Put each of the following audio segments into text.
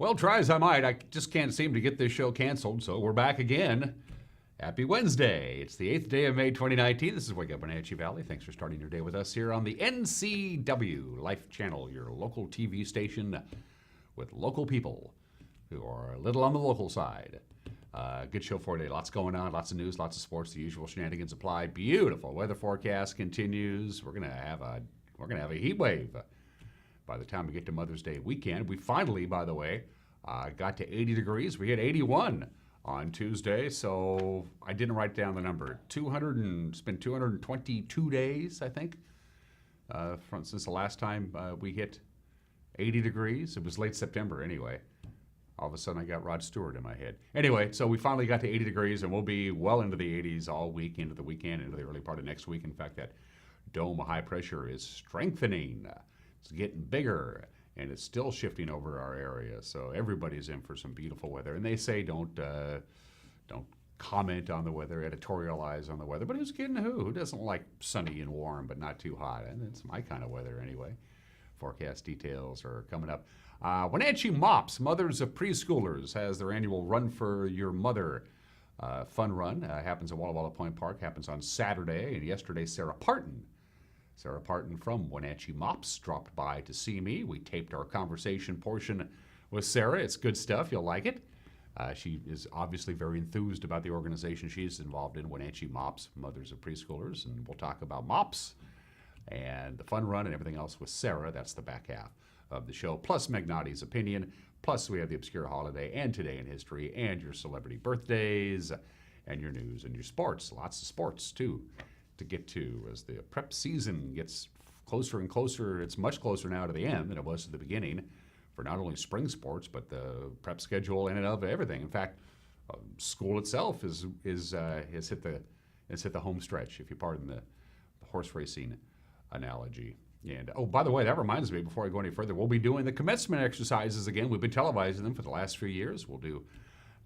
Well, try as I might, I just can't seem to get this show canceled, so we're back again. Happy Wednesday. It's the 8th day of May 2019. This is Wake Up Wenatchee Valley. Thanks for starting your day with us here on the NCW Life Channel, your local TV station with local people who are a little on the local side. Good show for today. Lots going on, lots of news, lots of sports. The usual shenanigans apply. Beautiful weather forecast continues. We're gonna have a heat wave by the time we get to Mother's Day weekend. We finally, by the way, got to 80 degrees. We hit 81 on Tuesday, so I didn't write down the number. It's been 222 days, I think, since the last time we hit 80 degrees. It was late September anyway. All of a sudden I got Rod Stewart in my head. Anyway, so we finally got to 80 degrees, and we'll be well into the 80s all week, into the weekend, into the early part of next week. In fact, that dome of high pressure is strengthening. It's getting bigger, and it's still shifting over our area. So everybody's in for some beautiful weather. And they say don't comment on the weather, editorialize on the weather. But who's kidding who? Who doesn't like sunny and warm but not too hot? And it's my kind of weather anyway. Forecast details are coming up. Wenatchee MOPS, Mothers of Preschoolers, has their annual Run for Your Mother fun run. Happens at Walla Walla Point Park. Happens on Saturday. And yesterday, Sarah Parton from Wenatchee MOPS dropped by to see me. We taped our conversation portion with Sarah. It's good stuff. You'll like it. She is obviously very enthused about the organization she's involved in, Wenatchee MOPS, Mothers of Preschoolers. And we'll talk about MOPS and the fun run and everything else with Sarah. That's the back half of the show, plus Magnotti's opinion. Plus we have the obscure holiday and today in history and your celebrity birthdays and your news and your sports. Lots of sports, too, to get to as the prep season gets closer and closer. It's much closer now to the end than it was at the beginning for not only spring sports, but the prep schedule in and of everything. In fact, school itself has hit the home stretch, if you pardon the horse racing analogy. And, oh, by the way, that reminds me, before I go any further, we'll be doing the commencement exercises again. We've been televising them for the last few years. We'll do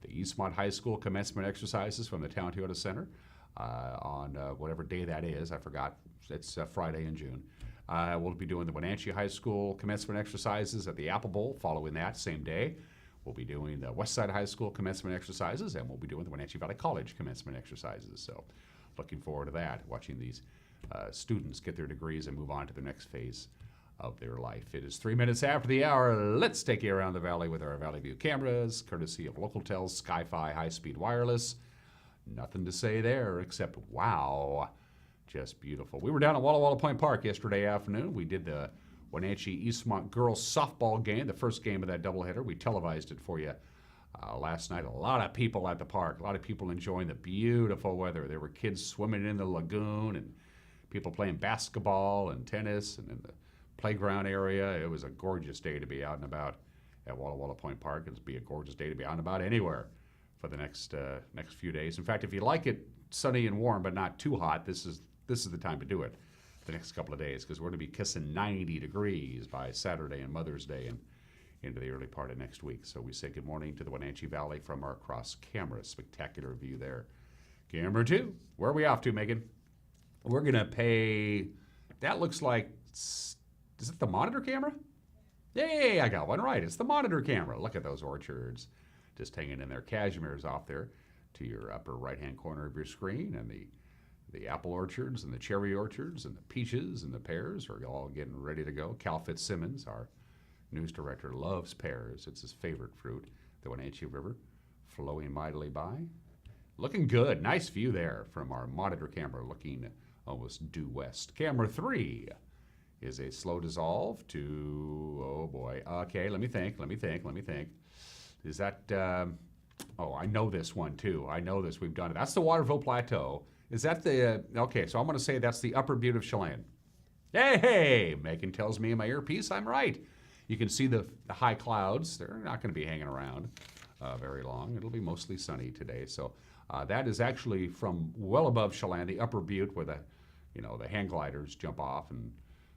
the Eastmont High School commencement exercises from the Town Toyota Center on whatever day that is. I forgot. It's Friday in June. We'll be doing the Wenatchee High School commencement exercises at the Apple Bowl following that same day. We'll be doing the Westside High School commencement exercises, and we'll be doing the Wenatchee Valley College commencement exercises. So looking forward to that, watching these students get their degrees and move on to the next phase of their life. It is 3 minutes after the hour. Let's take you around the valley with our Valley View cameras, courtesy of Localtel's Sky-Fi high-speed wireless. Nothing to say there except, wow, just beautiful. We were down at Walla Walla Point Park yesterday afternoon. We did the Wenatchee Eastmont girls softball game, the first game of that doubleheader. We televised it for you last night. A lot of people at the park, a lot of people enjoying the beautiful weather. There were kids swimming in the lagoon and people playing basketball and tennis and in the playground area. It was a gorgeous day to be out and about at Walla Walla Point Park. It'll be a gorgeous day to be out and about anywhere for the next few days. In fact, if you like it sunny and warm but not too hot, this is the time to do it the next couple of days, because we're going to be kissing 90 degrees by Saturday and Mother's Day and into the early part of next week. So we say good morning to the Wenatchee Valley from our cross camera. Spectacular view there. Camera 2. Where are we off to, Megan? We're going to pay, that looks like, is it the monitor camera? Yay, I got one right. It's the monitor camera. Look at those orchards just hanging in there. Cashmere's off there to your upper right-hand corner of your screen. And the apple orchards and the cherry orchards and the peaches and the pears are all getting ready to go. Cal Fitzsimmons, our news director, loves pears. It's his favorite fruit. The Wenatchee River flowing mightily by. Looking good. Nice view there from our monitor camera, looking almost due west. Camera 3 is a slow dissolve to, oh boy. Okay, let me think. Is that, oh, I know this one too. I know this, we've done it. That's the Waterville Plateau. Is that the, okay, so I'm gonna say that's the Upper Butte of Chelan. Hey, Megan tells me in my earpiece I'm right. You can see the high clouds. They're not gonna be hanging around very long. It'll be mostly sunny today. So that is actually from well above Chelan, the Upper Butte, where the hang gliders jump off and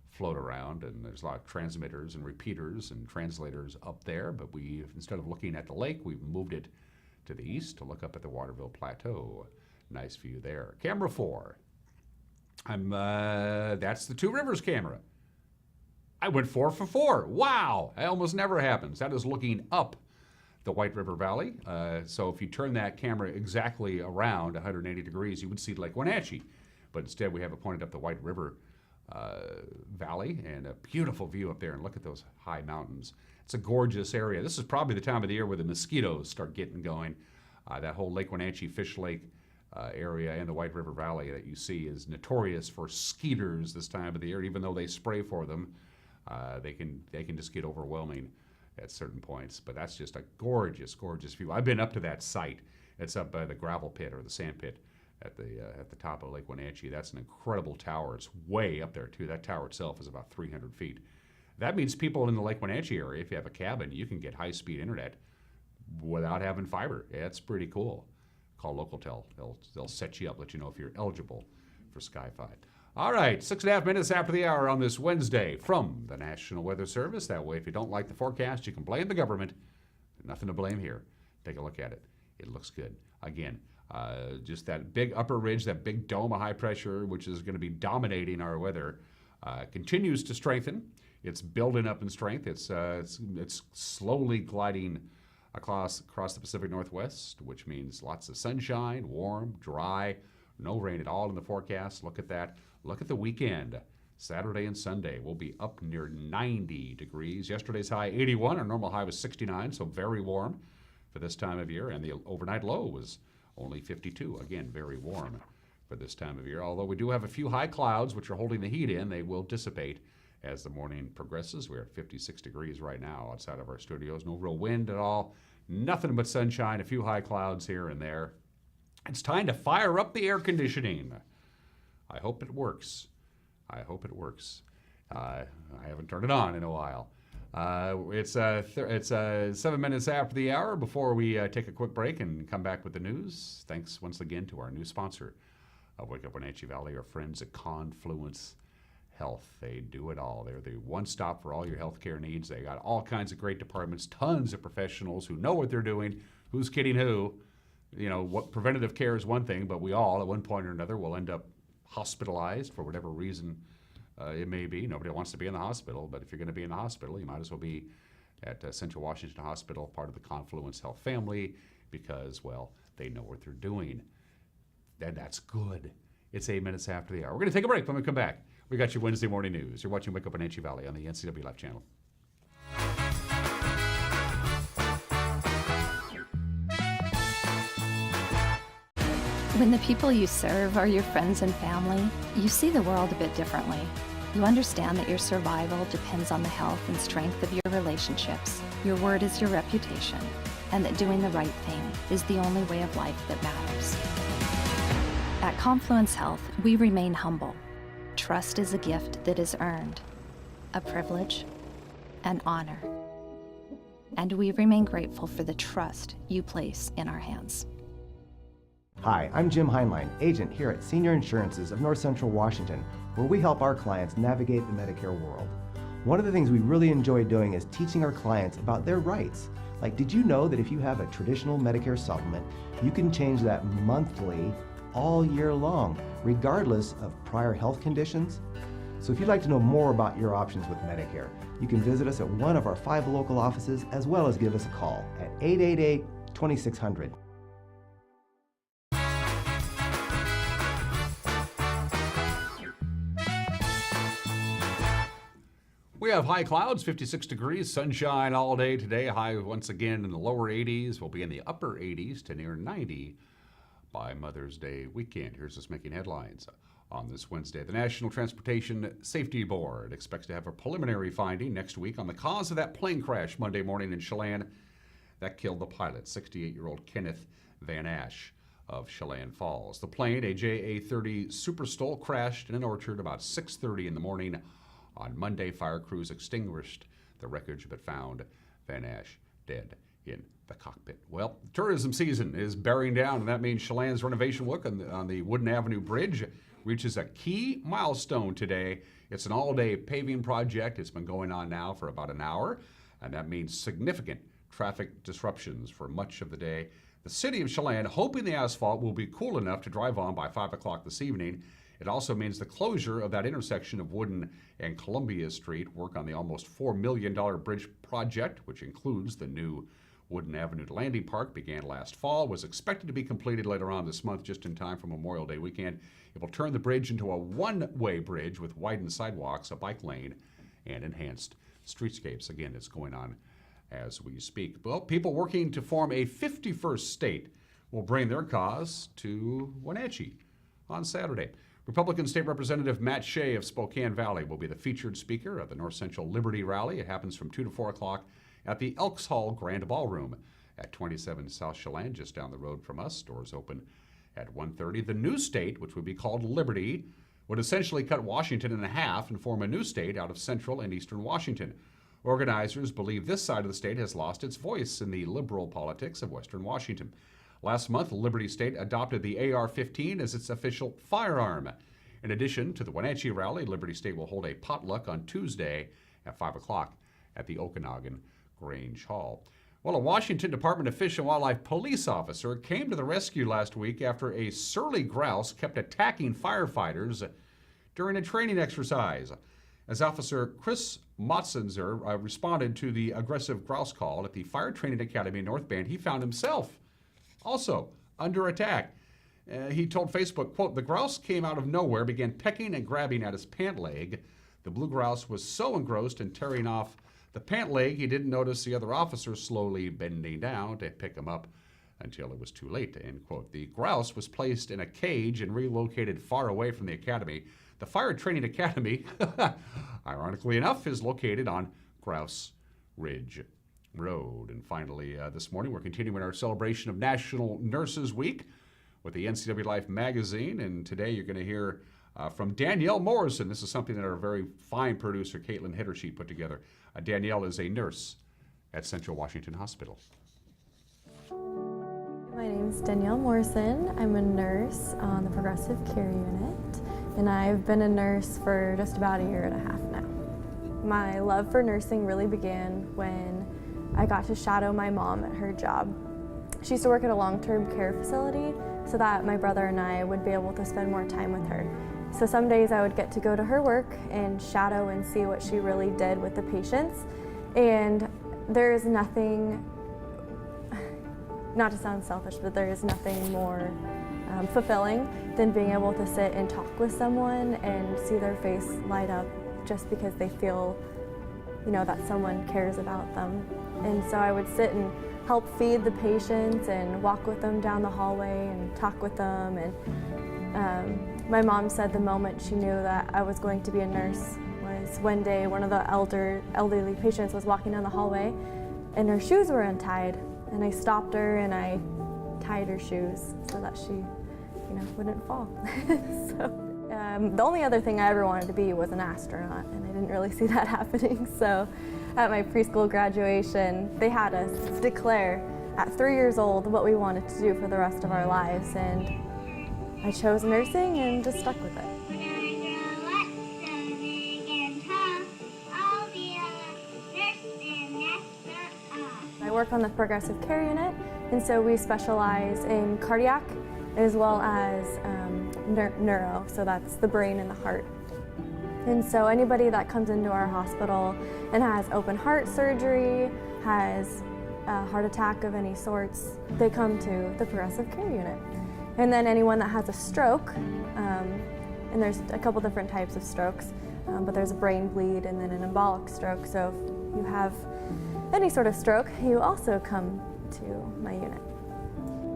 float around, and there's a lot of transmitters and repeaters and translators up there, but we, instead of looking at the lake, we've moved it to the east to look up at the Waterville Plateau. Nice view there. Camera 4. That's the Two Rivers camera. I went 4 for 4. Wow, that almost never happens. That is looking up the White River Valley. So if you turn that camera exactly around 180 degrees, you would see Lake Wenatchee. But instead, we have it pointed up the White River Valley, and a beautiful view up there. And look at those high mountains. It's a gorgeous area. This is probably the time of the year where the mosquitoes start getting going. That whole Lake Wenatchee, Fish Lake area and the White River Valley that you see is notorious for skeeters this time of the year. Even though they spray for them, they can just get overwhelming at certain points. But that's just a gorgeous, gorgeous view. I've been up to that site. It's up by the gravel pit or the sand pit at the top of Lake Wenatchee. That's an incredible tower. It's way up there too. That tower itself is about 300 feet. That means people in the Lake Wenatchee area, if you have a cabin, you can get high-speed internet without having fiber. Yeah, it's pretty cool. Call Localtel. They'll set you up, let you know if you're eligible for Sky-Fi. All right, 6.5 minutes after the hour on this Wednesday from the National Weather Service. That way, if you don't like the forecast, you can blame the government. Nothing to blame here. Take a look at it. It looks good. Again, just that big upper ridge, that big dome of high pressure, which is going to be dominating our weather, continues to strengthen. It's building up in strength. It's slowly gliding across the Pacific Northwest, which means lots of sunshine, warm, dry, no rain at all in the forecast. Look at that. Look at the weekend. Saturday and Sunday will be up near 90 degrees. Yesterday's high 81. Our normal high was 69, so very warm for this time of year. And the overnight low was only 52. Again, very warm for this time of year. Although we do have a few high clouds, which are holding the heat in, they will dissipate as the morning progresses. We're at 56 degrees right now outside of our studios. No real wind at all. Nothing but sunshine, a few high clouds here and there. It's time to fire up the air conditioning. I hope it works. I hope it works. I haven't turned it on in a while. It's 7 minutes after the hour. Before we take a quick break and come back with the news, thanks once again to our new sponsor of Wake Up Wenatchee Valley, our friends at Confluence Health. They do it all. They're the one stop for all your healthcare needs. They got all kinds of great departments, tons of professionals who know what they're doing. Who's kidding who? You know, what preventative care is one thing, but we all at one point or another will end up hospitalized for whatever reason it may be. Nobody wants to be in the hospital, but if you're going to be in the hospital, you might as well be at Central Washington Hospital, part of the Confluence Health family, because, well, they know what they're doing. And that's good. It's 8 minutes after the hour. We're going to take a break. When we come back, we got your Wednesday morning news. You're watching Wake Up Wenatchee Valley on the NCW Life channel. When the people you serve are your friends and family, you see the world a bit differently. You understand that your survival depends on the health and strength of your relationships. Your word is your reputation, and that doing the right thing is the only way of life that matters. At Confluence Health, we remain humble. Trust is a gift that is earned, a privilege, an honor. And we remain grateful for the trust you place in our hands. Hi, I'm Jim Heinlein, agent here at Senior Insurances of North Central Washington, where we help our clients navigate the Medicare world. One of the things we really enjoy doing is teaching our clients about their rights. Like, did you know that if you have a traditional Medicare supplement, you can change that monthly all year long, regardless of prior health conditions? So if you'd like to know more about your options with Medicare, you can visit us at one of our 5 local offices, as well as give us a call at 888-2600. We have high clouds, 56 degrees, sunshine all day today. High once again in the lower 80s. We'll be in the upper 80s to near 90 by Mother's Day weekend. Here's us making headlines on this Wednesday. The National Transportation Safety Board expects to have a preliminary finding next week on the cause of that plane crash Monday morning in Chelan that killed the pilot, 68-year-old Kenneth Van Ash of Chelan Falls. The plane, a JA-30 Superstol, crashed in an orchard about 6:30 in the morning. On Monday, fire crews extinguished the wreckage but found Van Ash dead in the cockpit. Well, tourism season is bearing down, and that means Chelan's renovation work on the Wooden Avenue Bridge reaches a key milestone today. It's an all-day paving project. It's been going on now for about an hour, and that means significant traffic disruptions for much of the day. The city of Chelan hoping the asphalt will be cool enough to drive on by 5 o'clock this evening. It also means the closure of that intersection of Wooden and Columbia Street. Work on the almost $4 million bridge project, which includes the new Wooden Avenue to Landing Park began last fall, was expected to be completed later on this month, just in time for Memorial Day weekend. It will turn the bridge into a one-way bridge with widened sidewalks, a bike lane, and enhanced streetscapes. Again, it's going on as we speak. Well, people working to form a 51st state will bring their cause to Wenatchee on Saturday. Republican State Representative Matt Shea of Spokane Valley will be the featured speaker at the North Central Liberty Rally. It happens from 2 to 4 o'clock at the Elks Hall Grand Ballroom at 27 South Chelan, just down the road from us. Doors open at 1:30. The new state, which would be called Liberty, would essentially cut Washington in half and form a new state out of central and eastern Washington. Organizers believe this side of the state has lost its voice in the liberal politics of western Washington. Last month, Liberty State adopted the AR-15 as its official firearm. In addition to the Wenatchee rally, Liberty State will hold a potluck on Tuesday at 5 o'clock at the Okanagan Grange Hall. Well, a Washington Department of Fish and Wildlife police officer came to the rescue last week after a surly grouse kept attacking firefighters during a training exercise. As Officer Chris Motzenzer responded to the aggressive grouse call at the Fire Training Academy in North Bend, he found himself also under attack. He told Facebook, quote, "The grouse came out of nowhere, began pecking and grabbing at his pant leg. The blue grouse was so engrossed in tearing off the pant leg, he didn't notice the other officer slowly bending down to pick him up until it was too late," end quote. The grouse was placed in a cage and relocated far away from the academy. The Fire Training Academy, ironically enough, is located on Grouse Ridge Road. And finally, this morning, we're continuing our celebration of National Nurses Week with the NCW Life magazine. And today you're going to hear from Danielle Morrison. This is something that our very fine producer, Caitlin Hittersheet, put together. Danielle is a nurse at Central Washington Hospital. My name is Danielle Morrison. I'm a nurse on the Progressive Care Unit, and I've been a nurse for just about a year and a half now. My love for nursing really began when I got to shadow my mom at her job. She used to work at a long-term care facility so that my brother and I would be able to spend more time with her. So some days I would get to go to her work and shadow and see what she really did with the patients. And there is nothing, not to sound selfish, but there is nothing more fulfilling than being able to sit and talk with someone and see their face light up just because they feel, you know, that someone cares about them. And so I would sit and help feed the patients and walk with them down the hallway and talk with them. And my mom said the moment she knew that I was going to be a nurse was one day one of the elderly patients was walking down the hallway and her shoes were untied. And I stopped her and I tied her shoes so that she, wouldn't fall. The only other thing I ever wanted to be was an astronaut, and I didn't really see that happening. So at my preschool graduation, they had us declare at 3 years old what we wanted to do for the rest of our lives, and I chose nursing and just stuck with it. I work on the Progressive Care Unit, and so we specialize in cardiac as well as neuro, so that's the brain and the heart. And so anybody that comes into our hospital and has open heart surgery, has a heart attack of any sorts, they come to the Progressive Care Unit. And then anyone that has a stroke, and there's a couple different types of strokes, but there's a brain bleed and then an embolic stroke, so if you have any sort of stroke, you also come to my unit.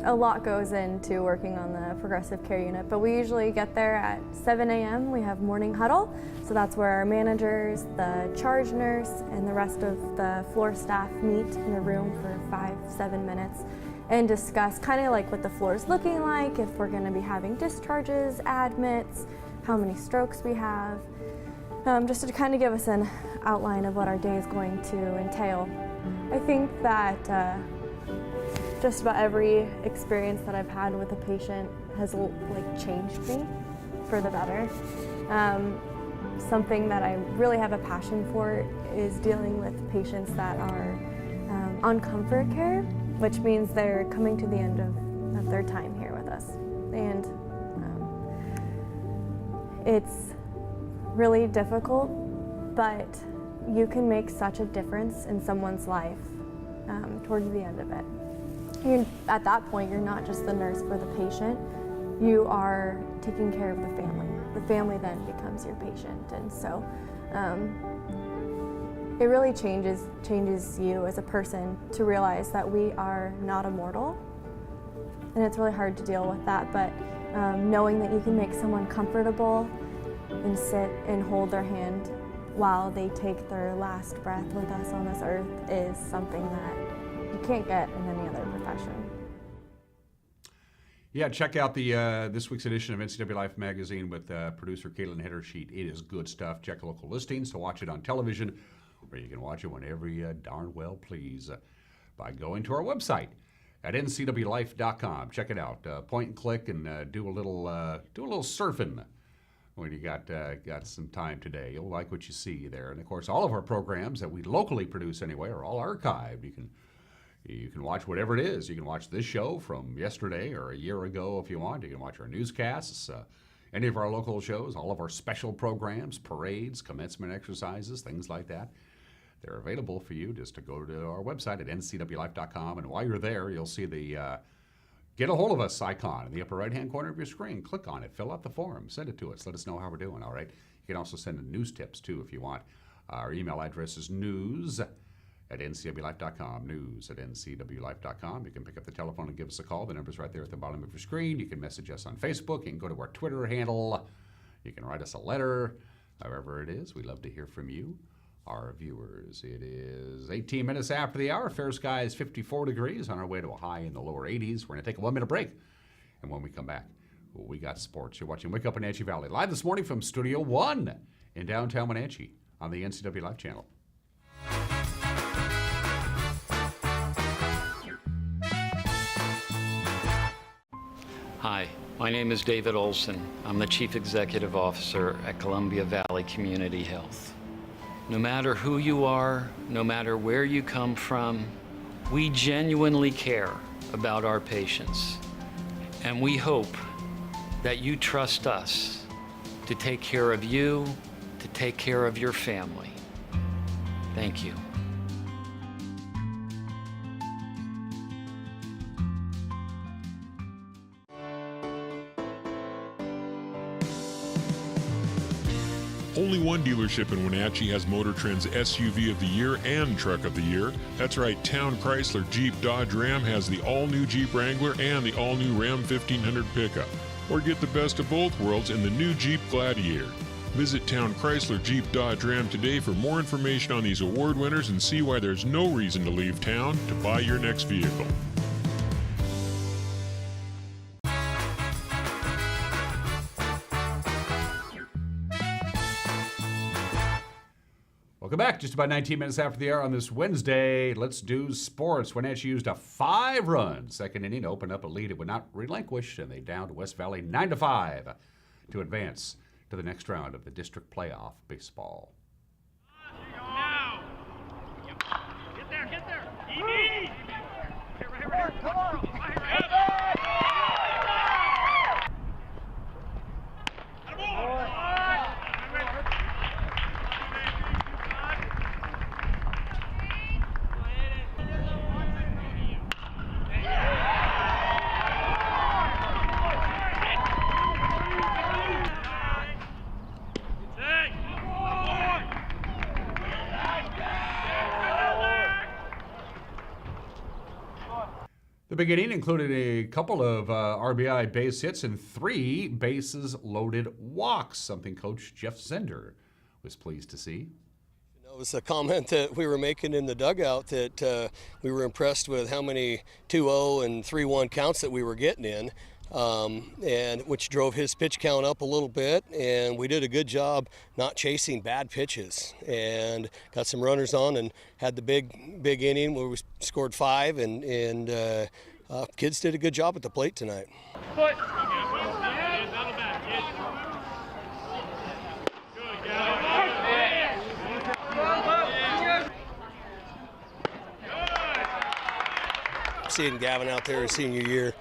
A lot goes into working on the Progressive Care Unit, but we usually get there at 7 a.m. We have morning huddle, so that's where our managers, the charge nurse, and the rest of the floor staff meet in a room for 5-7 minutes and discuss kind of like what the floor is looking like, if we're going to be having discharges, admits, how many strokes we have, just to kind of give us an outline of what our day is going to entail. I think that just about every experience that I've had with a patient has changed me for the better. Something that I really have a passion for is dealing with patients that are on comfort care, which means they're coming to the end of their time here with us. And it's really difficult, but you can make such a difference in someone's life towards the end of it. At that point, you're not just the nurse for the patient, you are taking care of the family. The family then becomes your patient, and so it really changes you as a person to realize that we are not immortal, and it's really hard to deal with that, but knowing that you can make someone comfortable and sit and hold their hand while they take their last breath with us on this earth is something that you can't get in any other profession. Yeah, check out the this week's edition of NCW Life magazine with producer Caitlin Hittersheet. It is good stuff. Check local listings to watch it on television, or you can watch it whenever you darn well please by going to our website at ncwlife.com. Check it out. Point and click and do a little surfing when you got some time today. You'll like what you see there. And of course, all of our programs that we locally produce anyway are all archived. You can watch whatever it is. You can watch this show from yesterday or a year ago if you want. You can watch our newscasts, any of our local shows, all of our special programs, parades, commencement exercises, things like that. They're available for you just to go to our website at ncwlife.com. And while you're there, you'll see the Get a Hold of Us icon in the upper right-hand corner of your screen. Click on it. Fill out the form. Send it to us. Let us know how we're doing, all right? You can also send in news tips, too, if you want. Our email address is news@ncwlife.com, news@ncwlife.com. You can pick up the telephone and give us a call. The number's right there at the bottom of your screen. You can message us on Facebook. You can go to our Twitter handle. You can write us a letter. However it is, we love to hear from you, our viewers. It is 18 minutes after the hour. Fair skies, 54 degrees, on our way to a high in the lower 80s. We're going to take a 1-minute break. And when we come back, we got sports. You're watching Wake Up Wenatchee Valley, live this morning from Studio 1 in downtown Wenatchee on the NCW Life channel. Hi, my name is David Olson. I'm the Chief Executive Officer at Columbia Valley Community Health. No matter who you are, no matter where you come from, we genuinely care about our patients. And we hope that you trust us to take care of you, to take care of your family. Thank you. Only one dealership in Wenatchee has Motor Trend's SUV of the Year and Truck of the Year. That's right, Town Chrysler Jeep Dodge Ram has the all-new Jeep Wrangler and the all-new Ram 1500 pickup. Or get the best of both worlds in the new Jeep Gladiator. Visit Town Chrysler Jeep Dodge Ram today for more information on these award winners and see why there's no reason to leave town to buy your next vehicle. Welcome back. Just about 19 minutes after the hour on this Wednesday. Let's do sports. Wenatchee used a 5-run second inning to open up a lead it would not relinquish, and they downed West Valley 9-5 to advance to the next round of the district playoff baseball. Now. Get there. ED. Right. Come on. The beginning included a couple of RBI base hits and 3 bases loaded walks, something Coach Jeff Zender was pleased to see. It was a comment that we were making in the dugout that we were impressed with how many 2-0 and 3-1 counts that we were getting in, and which drove his pitch count up a little bit, and we did a good job not chasing bad pitches and got some runners on and had the big inning where we scored 5, and kids did a good job at the plate tonight. Put. Seeing Gavin out there his senior year,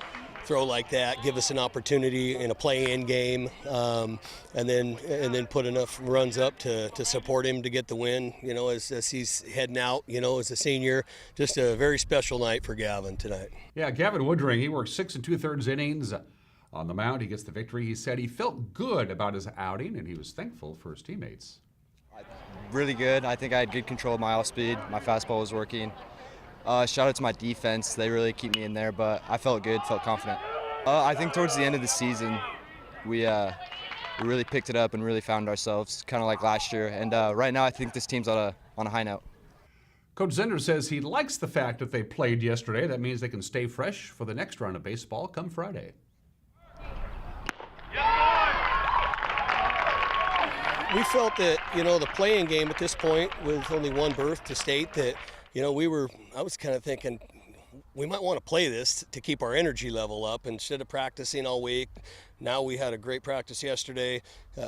throw like that, give us an opportunity in a play-in game, and then put enough runs up to support him to get the win. You know, as he's heading out, you know, as a senior, just a very special night for Gavin tonight. Yeah, Gavin Woodring, he worked 6 2/3 innings on the mound. He gets the victory. He said he felt good about his outing, and he was thankful for his teammates. Really good. I think I had good control of my off speed. My fastball was working. Shout out to my defense. They really keep me in there, but I felt good, felt confident. I think towards the end of the season, we really picked it up and really found ourselves, kind of like last year. And right now, I think this team's on a high note. Coach Zender says he likes the fact that they played yesterday. That means they can stay fresh for the next round of baseball come Friday. We felt that, you know, the playing game at this point with only one berth to state that, you know, I was kind of thinking we might want to play this to keep our energy level up instead of practicing all week. Now we had a great practice yesterday.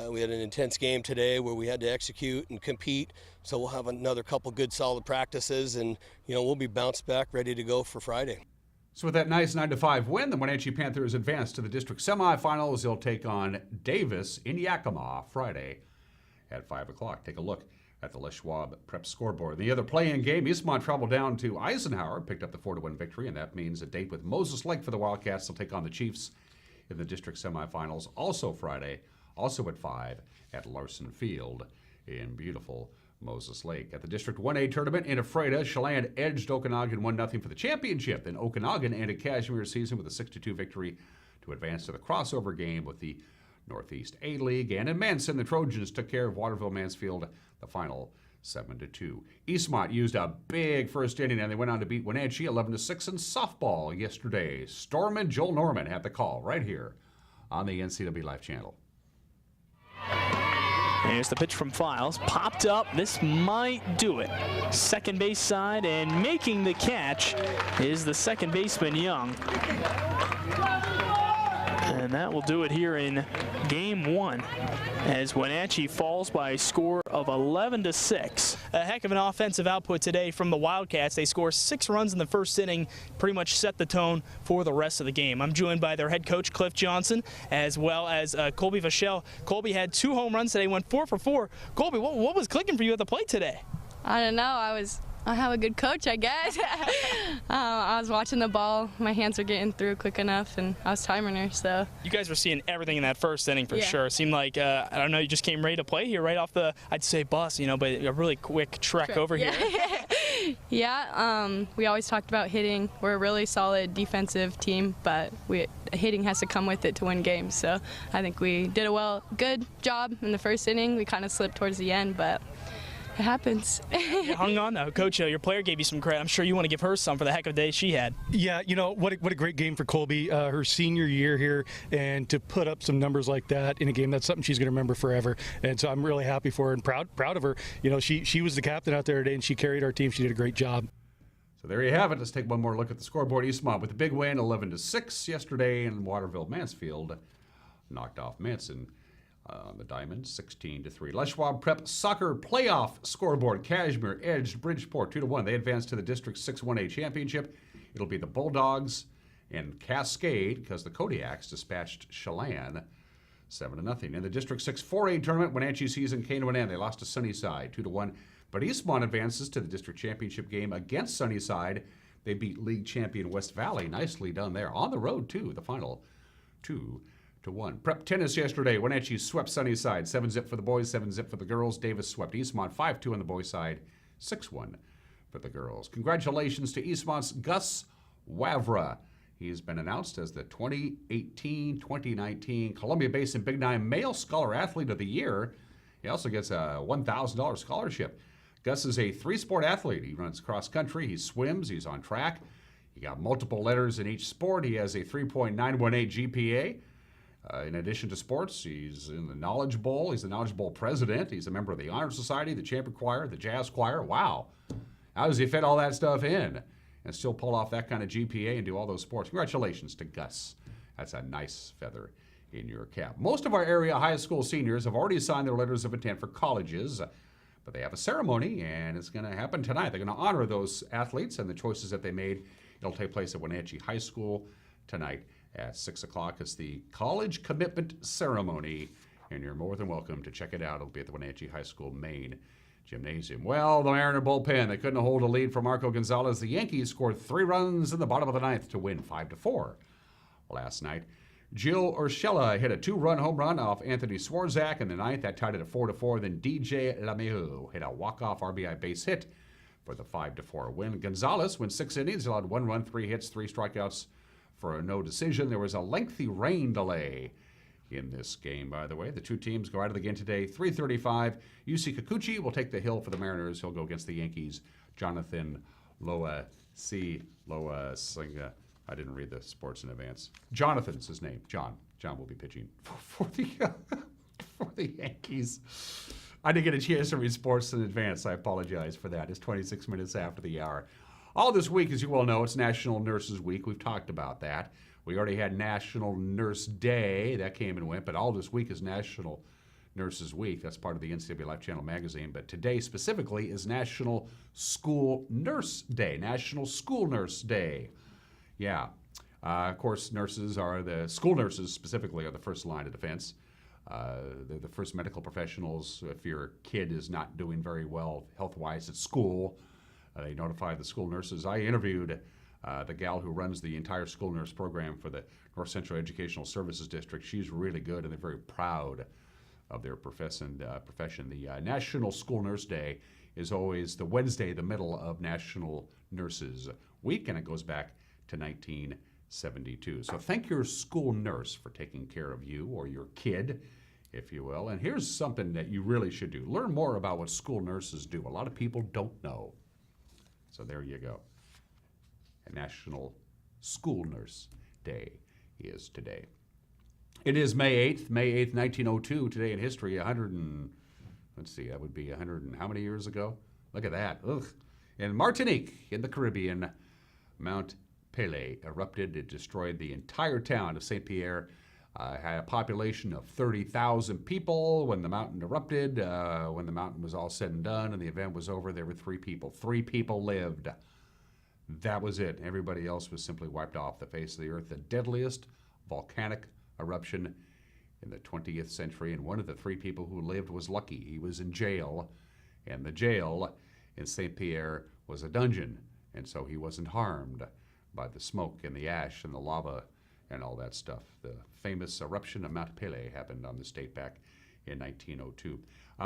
We had an intense game today where we had to execute and compete. So we'll have another couple good solid practices and, you know, we'll be bounced back ready to go for Friday. So with that nice 9-5 win, the Wenatchee Panthers advance to the district semifinals. They'll take on Davis in Yakima Friday at 5 o'clock. Take a look at the Les Schwab Prep scoreboard. The other play-in game, Eastmont traveled down to Eisenhower, picked up the 4-1 victory, and that means a date with Moses Lake for the Wildcats. They'll take on the Chiefs in the district semifinals, also Friday, also at 5 at Larson Field in beautiful Moses Lake. At the District 1A tournament in Ephrata, Chelan edged Okanagan 1-0 for the championship. Then Okanagan ended Cashmere's season with a 6-2 victory to advance to the crossover game with the Northeast A-League. And in Manson, the Trojans took care of Waterville-Mansfield, the final 7-2. Eastmont used a big first inning, and they went on to beat Wenatchee 11-6 in softball yesterday. Storm Joel Norman had the call right here on the NCW Live channel. Here's the pitch from Files. Popped up. This might do it. Second base side, and making the catch is the second baseman, Young. And that will do it here in game 1 as Wenatchee falls by a score of 11-6. A heck of an offensive output today from the Wildcats. They score 6 runs in the first inning, pretty much set the tone for the rest of the game. I'm joined by their head coach, Cliff Johnson, as well as Colby Vachelle. Colby had 2 home runs today, went 4 for 4. Colby, what was clicking for you at the plate today? I don't know. I have a good coach, I guess. I was watching the ball. My hands were getting through quick enough, and I was timing her, so. You guys were seeing everything in that first inning for Yeah. sure. It seemed like, I don't know, you just came ready to play here right off the, I'd say bus, you know, but a really quick trek over here. Yeah, we always talked about hitting. We're a really solid defensive team, but hitting has to come with it to win games. So I think we did a good job in the first inning. We kind of slipped towards the end, but it happens. You hung on though. Coach, your player gave you some credit. I'm sure you want to give her some for the heck of a day she had. Yeah, you know, what a great game for Colby, her senior year here, and to put up some numbers like that in a game, that's something she's going to remember forever. And so I'm really happy for her and proud of her. You know, she was the captain out there today, and she carried our team. She did a great job. So there you have it. Let's take one more look at the scoreboard. Eastmont with a big win, 11-6 yesterday, and Waterville-Mansfield knocked off Manson. The Diamonds, 16-3. Les Schwab Prep Soccer Playoff scoreboard. Cashmere edged Bridgeport 2-1. They advanced to the District 6-1A championship. It'll be the Bulldogs and Cascade because the Kodiaks dispatched Chelan 7-0. In the District 6 4A tournament, Wenatchee season came to an end. They lost to Sunnyside 2-1. But Eastmont advances to the district championship game against Sunnyside. They beat league champion West Valley. Nicely done there. On the road, too. The final 2-1. Prep tennis yesterday. Wenatchee swept Sunnyside. 7-0 for the boys, 7-0 for the girls. Davis swept Eastmont 5-2 on the boys' side, 6-1 for the girls. Congratulations to Eastmont's Gus Wavra. He's been announced as the 2018-2019 Columbia Basin Big Nine Male Scholar Athlete of the Year. He also gets a $1,000 scholarship. Gus is a 3-sport athlete. He runs cross country, he swims, he's on track. He got multiple letters in each sport. He has a 3.918 GPA. In addition to sports, he's in the Knowledge Bowl. He's the Knowledge Bowl president. He's a member of the Honor Society, the Chamber Choir, the Jazz Choir. Wow. How does he fit all that stuff in and still pull off that kind of GPA and do all those sports? Congratulations to Gus. That's a nice feather in your cap. Most of our area high school seniors have already signed their letters of intent for colleges, but they have a ceremony, and it's going to happen tonight. They're going to honor those athletes and the choices that they made. It'll take place at Wenatchee High School tonight At 6 o'clock is the college commitment ceremony, and you're more than welcome to check it out. It'll be at the Wenatchee High School main gymnasium. Well, the Mariner bullpen, they couldn't hold a lead for Marco Gonzalez. The Yankees scored 3 runs in the bottom of the ninth to win 5-4 last night. Jill Urshela hit a 2-run home run off Anthony Swarzak in the ninth. That tied it at 4-4. Then DJ LeMahieu hit a walk-off RBI base hit for the 5-4 win. Gonzalez went 6 innings, allowed 1 run, 3 hits, 3 strikeouts for a no decision. There was a lengthy rain delay in this game, by the way. The two teams go out of the game today, 3:35. Yusei Kikuchi will take the hill for the Mariners. He'll go against the Yankees. Jonathan Loa Singa. I didn't read the sports in advance. Jonathan's his name. John will be pitching for the Yankees. I didn't get a chance to read sports in advance. I apologize for that. It's 26 minutes after the hour. All this week, as you well know, it's National Nurses Week. We've talked about that. We already had National Nurse Day. That came and went. But all this week is National Nurses Week. That's part of the NCAA Life Channel magazine. But today specifically is National School Nurse Day. National School Nurse Day. Yeah. Of course, school nurses specifically are the first line of defense. They're the first medical professionals. If your kid is not doing very well health-wise at school, they notify the school nurses. I interviewed the gal who runs the entire school nurse program for the North Central Educational Services District. She's really good, and they're very proud of their profession. The National School Nurse Day is always the Wednesday, the middle of National Nurses Week, and it goes back to 1972. So thank your school nurse for taking care of you or your kid, if you will. And here's something that you really should do. Learn more about what school nurses do. A lot of people don't know. So there you go. National School Nurse Day is today. It is May 8th, 1902. Today in history, that would be 100 and how many years ago? Look at that. Ugh. In Martinique, in the Caribbean, Mount Pelée erupted. It destroyed the entire town of St. Pierre. Had a population of 30,000 people when the mountain erupted. When the mountain was all said and done and the event was over, there were 3 people. 3 people lived. That was it. Everybody else was simply wiped off the face of the earth. The deadliest volcanic eruption in the 20th century. And one of the 3 people who lived was lucky. He was in jail, and the jail in St. Pierre was a dungeon. And so he wasn't harmed by the smoke and the ash and the lava and all that stuff. The famous eruption of Mount Pelée happened on this date back in 1902.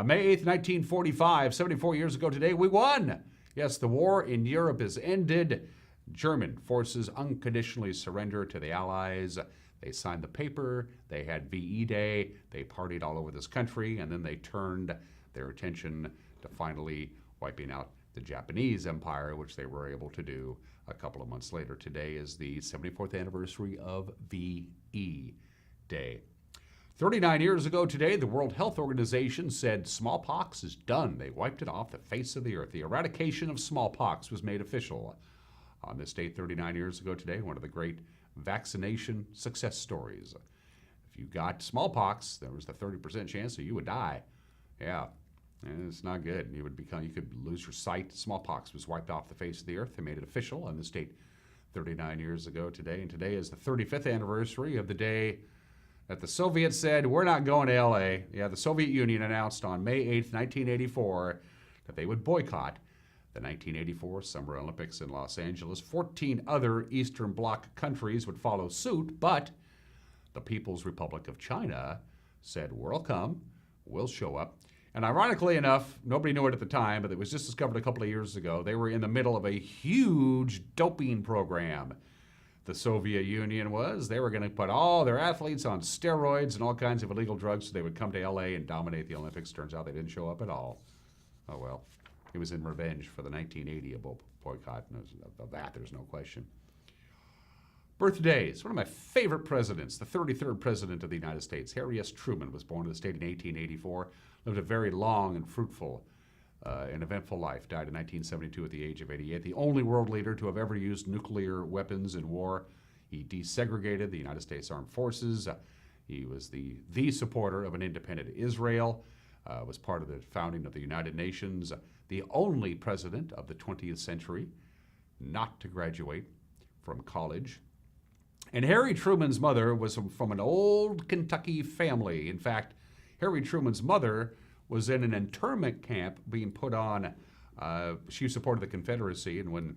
May 8th, 1945, 74 years ago today, we won. Yes, the war in Europe is ended. German forces unconditionally surrender to the Allies. They signed the paper. They had VE Day. They partied all over this country, and then they turned their attention to finally wiping out the Japanese Empire, which they were able to do a couple of months later. Today is the 74th anniversary of VE Day. 39 years ago today, the World Health Organization said smallpox is done. They wiped it off the face of the earth. The eradication of smallpox was made official on this date 39 years ago today, one of the great vaccination success stories. If you got smallpox, there was the 30% chance that you would die. Yeah, and it's not good. You could lose your sight. Smallpox was wiped off the face of the earth. They made it official on this date 39 years ago today, and today is the 35th anniversary of the day that the Soviets said, we're not going to L.A. Yeah, the Soviet Union announced on May 8th, 1984, that they would boycott the 1984 Summer Olympics in Los Angeles. 14 other Eastern Bloc countries would follow suit, but the People's Republic of China said, we'll come, we'll show up. And ironically enough, nobody knew it at the time, but it was just discovered a couple of years ago. They were in the middle of a huge doping program. The Soviet Union they were going to put all their athletes on steroids and all kinds of illegal drugs so they would come to L.A. and dominate the Olympics. Turns out they didn't show up at all. Oh, well. It was in revenge for the 1980 boycott. Of that, there's no question. Birthdays. One of my favorite presidents, the 33rd president of the United States, Harry S. Truman, was born in the state in 1884, lived a very long and fruitful and eventful life, died in 1972 at the age of 88. The only world leader to have ever used nuclear weapons in war. He desegregated the United States Armed Forces. He was the supporter of an independent Israel, was part of the founding of the United Nations, the only president of the 20th century not to graduate from college. And Harry Truman's mother was from an old Kentucky family. In fact, Harry Truman's mother was in an internment camp being put on. She supported the Confederacy, and when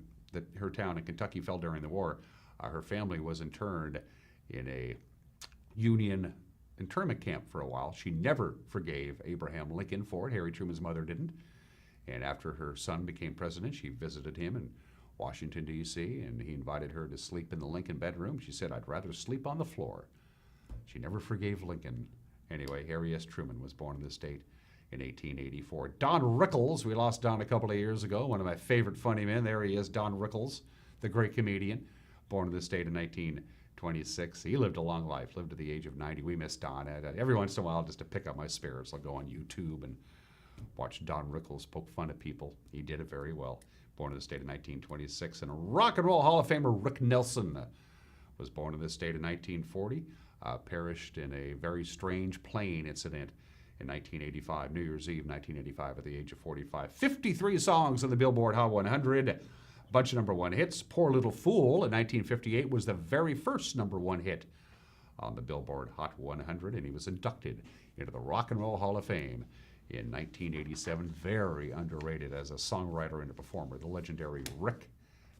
her town in Kentucky fell during the war, her family was interned in a Union internment camp for a while. She never forgave Abraham Lincoln for it. Harry Truman's mother didn't. And after her son became president, she visited him in Washington, D.C., and he invited her to sleep in the Lincoln bedroom. She said, "I'd rather sleep on the floor." She never forgave Lincoln. Anyway, Harry S. Truman was born in the state in 1884. Don Rickles, we lost Don a couple of years ago, one of my favorite funny men. There he is, Don Rickles, the great comedian, born in the state in 1926. He lived a long life, lived to the age of 90. We miss Don. Every once in a while, just to pick up my spirits, I'll go on YouTube and watch Don Rickles poke fun at people. He did it very well. Born in the state in 1926. And Rock and Roll Hall of Famer Rick Nelson was born in this state in 1940, perished in a very strange plane incident in 1985, New Year's Eve 1985 at the age of 45. 53 songs on the Billboard Hot 100, a bunch of number one hits. Poor Little Fool in 1958 was the very first number one hit on the Billboard Hot 100, and he was inducted into the Rock and Roll Hall of Fame in 1987. Very underrated as a songwriter and a performer, the legendary Rick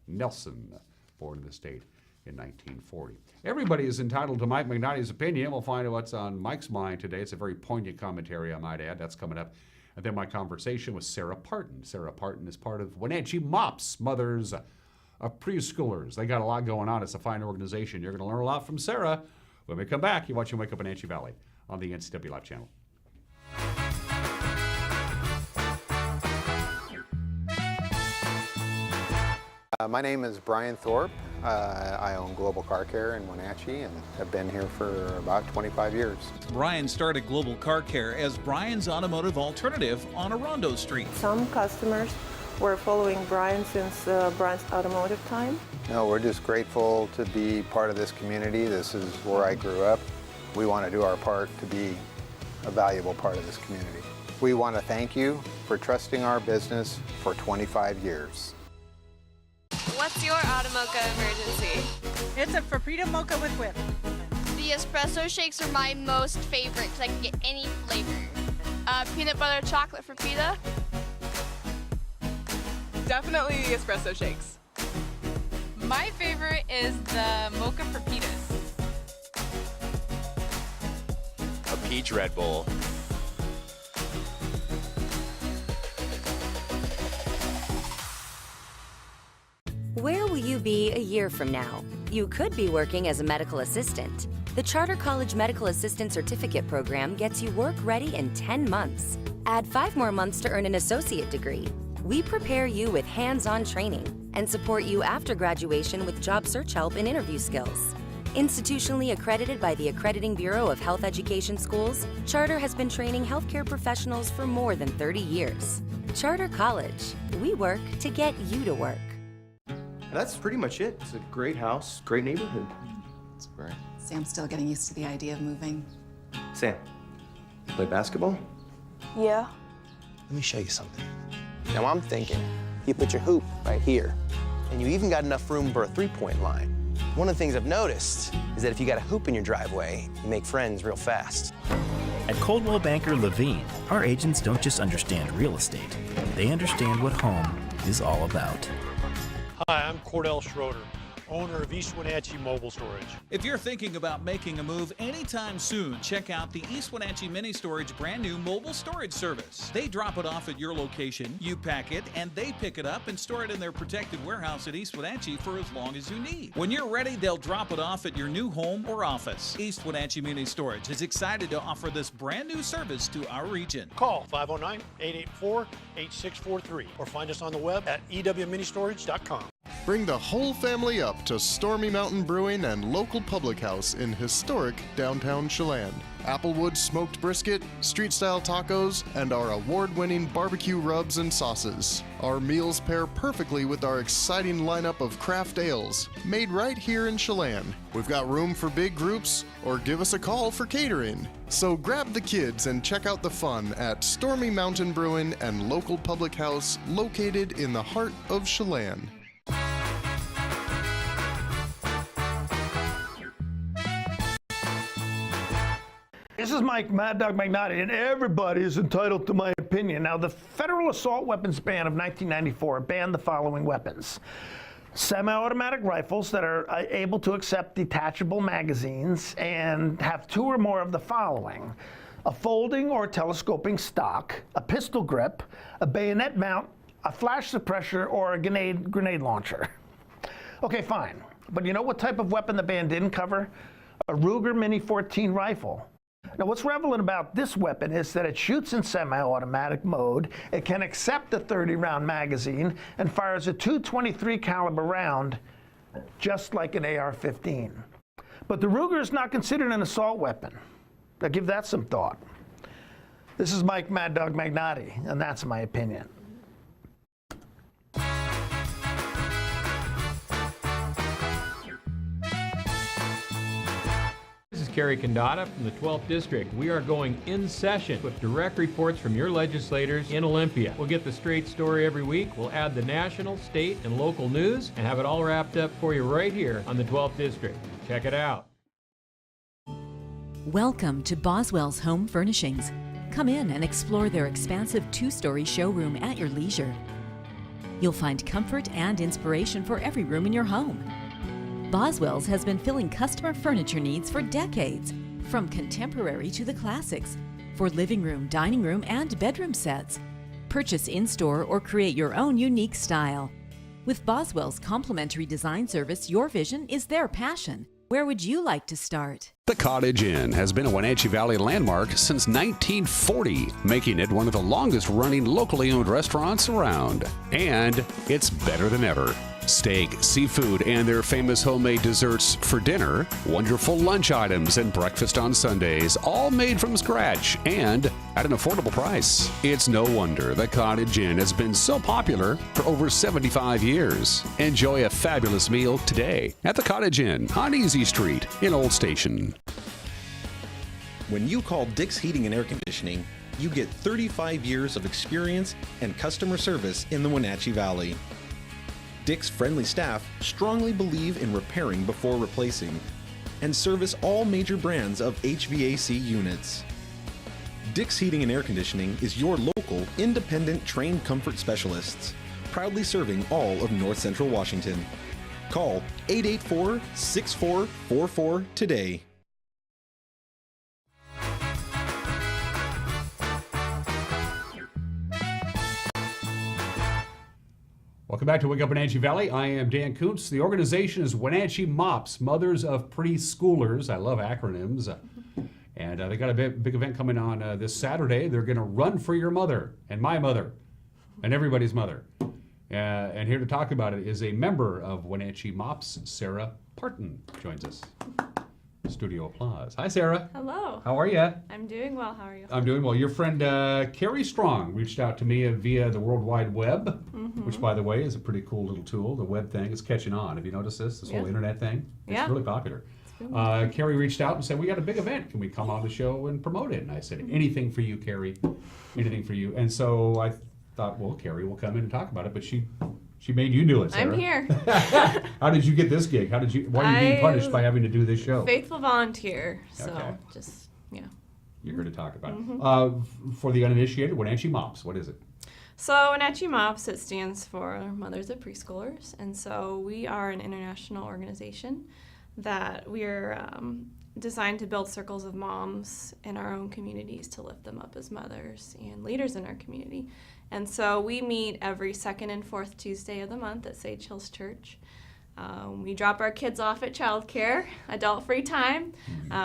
Nelson, born in the state in 1940. Everybody is entitled to Mike McNally's opinion. We'll find out what's on Mike's mind today. It's a very poignant commentary, I might add. That's coming up. And then my conversation with Sarah Parton. Sarah Parton is part of Wenatchee MOPS, Mothers of Preschoolers. They got a lot going on. It's a fine organization. You're going to learn a lot from Sarah. When we come back, you're watching Wake Up Wenatchee Valley on the NCW Live channel. My name is Brian Thorpe. I own Global Car Care in Wenatchee and have been here for about 25 years. Brian started Global Car Care as Brian's automotive alternative on Orondo Street. Some customers were following Brian since Brian's automotive time. No, we're just grateful to be part of this community. This is where I grew up. We want to do our part to be a valuable part of this community. We want to thank you for trusting our business for 25 years. What's your Automocha emergency? It's a Frappuccino mocha with whip. The espresso shakes are my most favorite because I can get any flavor. Peanut butter chocolate for pita. Definitely the espresso shakes. My favorite is the mocha for pitas. A peach Red Bull. Where will you be a year from now? You could be working as a medical assistant. The Charter College Medical Assistant Certificate Program gets you work ready in 10 months. Add 5 more months to earn an associate degree. We prepare you with hands-on training and support you after graduation with job search help and interview skills. Institutionally accredited by the Accrediting Bureau of Health Education Schools, Charter has been training healthcare professionals for more than 30 years. Charter College. We work to get you to work. That's pretty much it. It's a great house, great neighborhood. It's great. Sam's still getting used to the idea of moving. Sam, you play basketball? Yeah. Let me show you something. Now I'm thinking, you put your hoop right here, and you even got enough room for a three-point line. One of the things I've noticed is that if you got a hoop in your driveway, you make friends real fast. At Coldwell Banker Levine, our agents don't just understand real estate, they understand what home is all about. Hi, I'm Cordell Schroeder, owner of East Wenatchee Mobile Storage. If you're thinking about making a move anytime soon, check out the East Wenatchee Mini Storage brand new mobile storage service. They drop it off at your location, you pack it, and they pick it up and store it in their protected warehouse at East Wenatchee for as long as you need. When you're ready, they'll drop it off at your new home or office. East Wenatchee Mini Storage is excited to offer this brand new service to our region. Call 509-884-8643 or find us on the web at ewministorage.com. Bring the whole family up to Stormy Mountain Brewing and local public house in historic downtown Chelan. Applewood smoked brisket, street-style tacos, and our award-winning barbecue rubs and sauces. Our meals pair perfectly with our exciting lineup of craft ales, made right here in Chelan. We've got room for big groups, or give us a call for catering. So grab the kids and check out the fun at Stormy Mountain Brewing and local public house located in the heart of Chelan. This is Mike Mad Dog Magnotti, and everybody is entitled to my opinion. Now, the federal assault weapons ban of 1994 banned the following weapons. Semi-automatic rifles that are able to accept detachable magazines and have 2 or more of the following: a folding or telescoping stock, a pistol grip, a bayonet mount, a flash suppressor, or a grenade launcher. Okay, fine. But you know what type of weapon the ban didn't cover? A Ruger Mini 14 rifle. Now, what's relevant about this weapon is that it shoots in semi-automatic mode, it can accept a 30-round magazine, and fires a .223 caliber round, just like an AR-15. But the Ruger is not considered an assault weapon. Now, give that some thought. This is Mike Mad Dog Magnotti, and that's my opinion. Kerry Condata from the 12th District. We are going in session with direct reports from your legislators in Olympia. We'll get the straight story every week. We'll add the national, state, and local news and have it all wrapped up for you right here on the 12th District. Check it out. Welcome to Boswell's Home Furnishings. Come in and explore their expansive 2-story showroom at your leisure. You'll find comfort and inspiration for every room in your home. Boswell's has been filling customer furniture needs for decades, from contemporary to the classics, for living room, dining room, and bedroom sets. Purchase in-store or create your own unique style. With Boswell's complimentary design service, your vision is their passion. Where would you like to start? The Cottage Inn has been a Wenatchee Valley landmark since 1940, making it one of the longest-running locally owned restaurants around. And it's better than ever. Steak, seafood, and their famous homemade desserts for dinner, wonderful lunch items, and breakfast on Sundays, all made from scratch and at an affordable price. It's no wonder the Cottage Inn has been so popular for over 75 years. Enjoy a fabulous meal today at the Cottage Inn on Easy Street in Old Station. When you call Dick's Heating and Air Conditioning, you get 35 years of experience and customer service in the Wenatchee Valley. Dick's friendly staff strongly believe in repairing before replacing and service all major brands of HVAC units. Dick's Heating and Air Conditioning is your local, independent, trained comfort specialists, proudly serving all of North Central Washington. Call 884-6444 today. Welcome back to Wake Up Wenatchee Valley. I am Dan Kuntz. The organization is Wenatchee MOPS, Mothers of Preschoolers. I love acronyms. And they got a big event coming on this Saturday. They're going to run for your mother and my mother and everybody's mother. And here to talk about it is a member of Wenatchee MOPS, Sarah Parton, joins us. Studio applause. Hi, Sarah. Hello. How are you? I'm doing well. How are you? I'm doing well. Your friend Carrie Strong reached out to me via the World Wide Web, which, by the way, is a pretty cool little tool. The web thing is catching on. Have you noticed this whole internet thing? It's really popular. Carrie reached out and said, we got a big event. Can we come on the show and promote it? And I said, anything for you, Carrie. Anything for you. And so I thought, well, Carrie will come in and talk about it, but she made you do it, Sarah. I'm here. How did you get this gig? Why are you being punished by having to do this show? Faithful volunteer. So yeah. You're here to talk about it. For the uninitiated, Wenatchee MOPS, what is it? So Wenatchee MOPS, it stands for Mothers of Preschoolers. And so we are an international organization that we're designed to build circles of moms in our own communities to lift them up as mothers and leaders in our community. And so we meet every second and fourth Tuesday of the month at Sage Hills Church. We drop our kids off at childcare, adult-free time.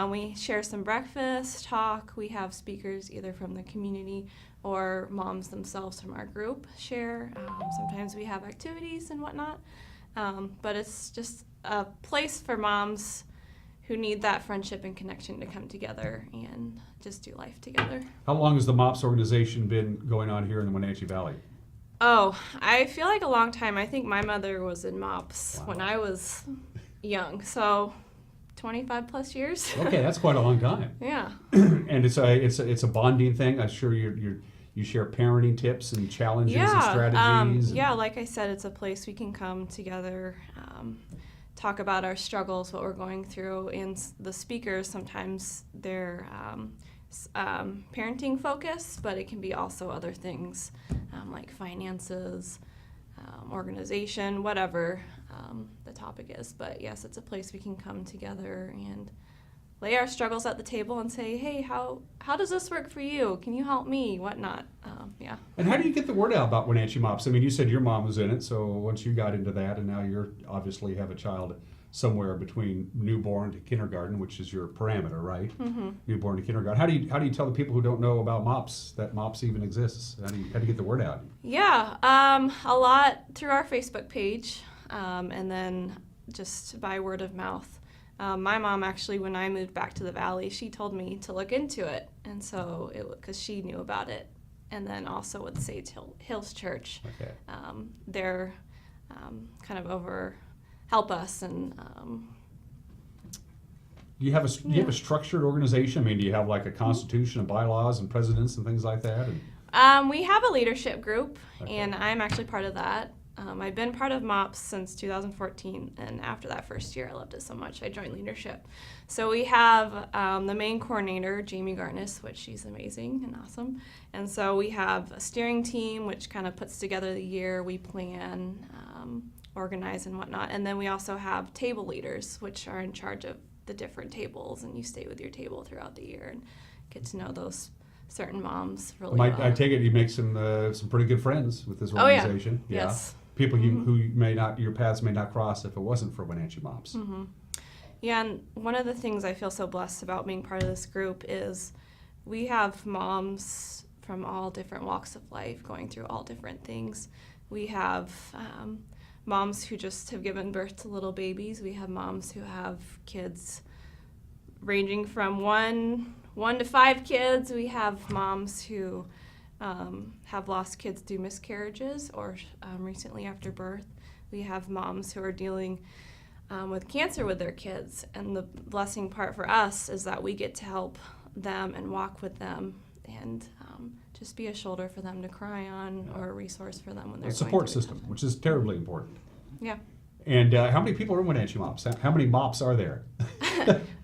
We share some breakfast, talk. We have speakers either from the community or moms themselves from our group share. Sometimes we have activities and whatnot. But it's just a place for moms who need that friendship and connection to come together and just do life together. How long has the MOPS organization been going on here in the Wenatchee Valley? Oh, I feel like a long time. I think my mother was in MOPS when I was young, so 25 plus years. Okay, that's quite a long time. Yeah. And it's a bonding thing. I'm sure you share parenting tips and challenges and strategies. Yeah, like I said, it's a place we can come together talk about our struggles, what we're going through, and the speakers, sometimes they're parenting focused, but it can be also other things like finances, organization, whatever the topic is. But yes, it's a place we can come together and lay our struggles at the table and say, hey, how does this work for you? Can you help me? Whatnot. Yeah. And how do you get the word out about Wenatchee MOPS? I mean, you said your mom was in it, so once you got into that, and now you're obviously have a child somewhere between newborn to kindergarten, which is your parameter, right? Mm-hmm. Newborn to kindergarten. How do you tell the people who don't know about MOPS that MOPS even exists? How do you get the word out? Yeah, a lot through our Facebook page, and then just by word of mouth. My mom actually, when I moved back to the Valley, she told me to look into it, and so because she knew about it. And then also with Sage Hills Church, okay. They're kind of help us. And do you have a structured organization? I mean, do you have like a constitution and bylaws and presidents and things like that? And we have a leadership group, okay. and I'm actually part of that. I've been part of MOPS since 2014, and after that first year, I loved it so much, I joined leadership. So we have the main coordinator, Jamie Gartness, which she's amazing and awesome. And so we have a steering team, which kind of puts together the year. We plan, organize, and whatnot. And then we also have table leaders, which are in charge of the different tables, and you stay with your table throughout the year and get to know those certain moms really well. I take it you make some pretty good friends with this organization. Oh, yeah. Yes. People who your paths may not cross if it wasn't for Wenatchee MOPS. Mm-hmm. Yeah, and one of the things I feel so blessed about being part of this group is we have moms from all different walks of life going through all different things. We have moms who just have given birth to little babies. We have moms who have kids ranging from one to 5 kids. We have moms who have lost kids through miscarriages or recently after birth. We have moms who are dealing with cancer with their kids. And the blessing part for us is that we get to help them and walk with them and just be a shoulder for them to cry on or a resource for them when they're a support system, which is terribly important. Yeah. And how many people are in Wenatchee MOPS? How many MOPS are there?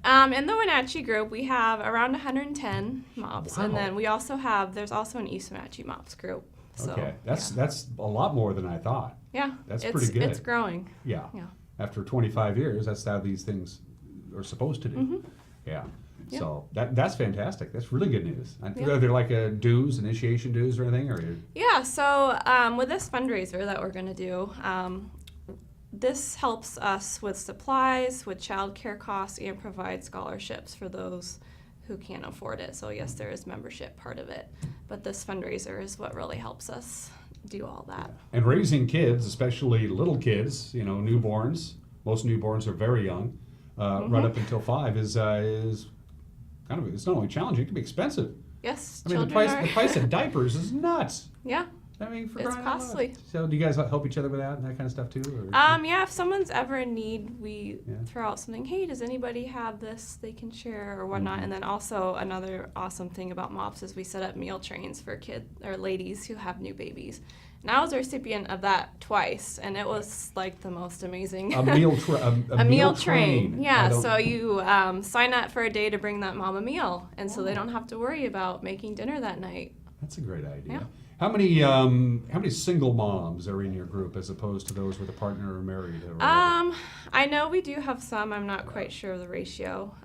In the Wenatchee group, we have around 110 MOPS, wow. And then there's also an East Wenatchee MOPS group. So, okay, that's a lot more than I thought. Yeah, that's pretty good. It's growing. Yeah. After 25 years, that's how these things are supposed to do. Mm-hmm. Yeah. Yep. So that's fantastic. That's really good news. Are there like dues, initiation dues, or anything? Yeah. So with this fundraiser that we're going to do. This helps us with supplies, with child care costs, and provide scholarships for those who can't afford it. So yes, there is membership part of it, but this fundraiser is what really helps us do all that. And raising kids, especially little kids, newborns, most newborns are very young, right up until 5 is kind of, it's not only challenging, it can be expensive. Yes, I mean, the price of diapers is nuts. Yeah. I mean, it's costly. So do you guys help each other with that and that kind of stuff too? Or? Yeah, if someone's ever in need, we throw out something, hey, does anybody have this they can share or whatnot? Mm-hmm. And then also another awesome thing about MOPS is we set up meal trains for kids or ladies who have new babies. And I was a recipient of that twice, and it was like the most amazing. A meal train. Yeah, so you sign up for a day to bring that mom a meal, and so they don't have to worry about making dinner that night. That's a great idea. Yeah. How many single moms are in your group as opposed to those with a partner or married? I know we do have some. I'm not quite sure of the ratio,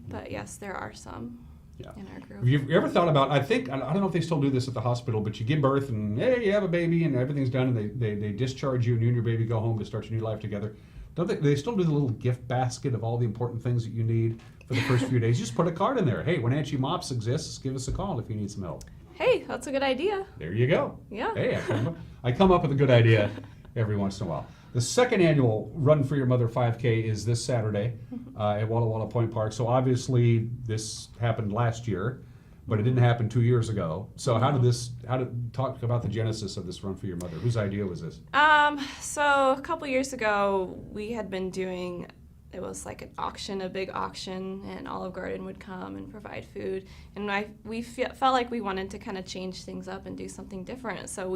but yes, there are some in our group. Have you ever thought about? I don't know if they still do this at the hospital, but you give birth and hey, you have a baby and everything's done, and they discharge you and you and your baby go home to start your new life together. Don't they still do the little gift basket of all the important things that you need for the first few days? Just put a card in there. Hey, Wenatchee MOPS exists. Give us a call if you need some help. Hey, that's a good idea. There you go. Yeah. Hey, I come up with a good idea every once in a while. The second annual Run for Your Mother 5K is this Saturday at Walla Walla Point Park. So obviously this happened last year, but it didn't happen 2 years ago. So talk about the genesis of this Run for Your Mother. Whose idea was this? So a couple years ago, we had been doing. It was like an auction, a big auction, and Olive Garden would come and provide food. And we felt like we wanted to kind of change things up and do something different. So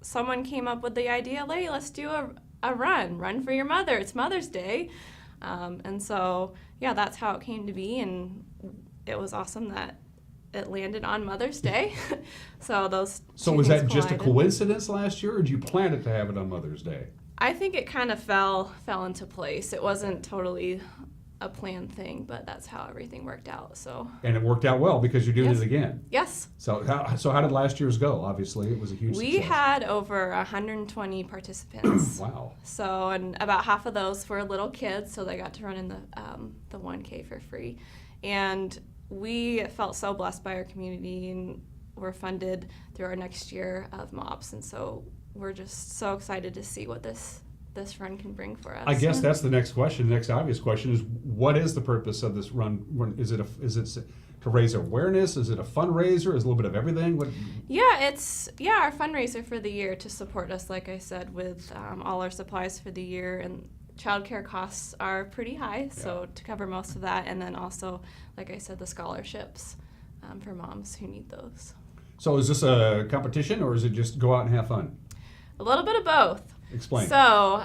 someone came up with the idea, hey, let's do a run for your mother. It's Mother's Day. And so, yeah, that's how it came to be. And it was awesome that it landed on Mother's Day. So those So two was things that just a collided. coincidence last year, or did you plan it to have it on Mother's Day? I think it kind of fell into place. It wasn't totally a planned thing, but that's how everything worked out. So. And it worked out well because you're doing Yes. it again. Yes. So how did last year's go? Obviously, it was a huge We success. had over 120 participants. Wow. So, and about half of those were little kids, so they got to run in the 1K for free. And we felt so blessed by our community, and we're funded through our next year of MOPS, and so we're just so excited to see what this run can bring for us. I guess that's the next question. The next obvious question is, what is the purpose of this run? Is it to raise awareness? Is it a fundraiser? Is it a little bit of everything? What? Yeah, it's our fundraiser for the year to support us, like I said, with all our supplies for the year, and childcare costs are pretty high, so to cover most of that, and then also, like I said, the scholarships for moms who need those. So is this a competition, or is it just go out and have fun? A little bit of both. Explain. So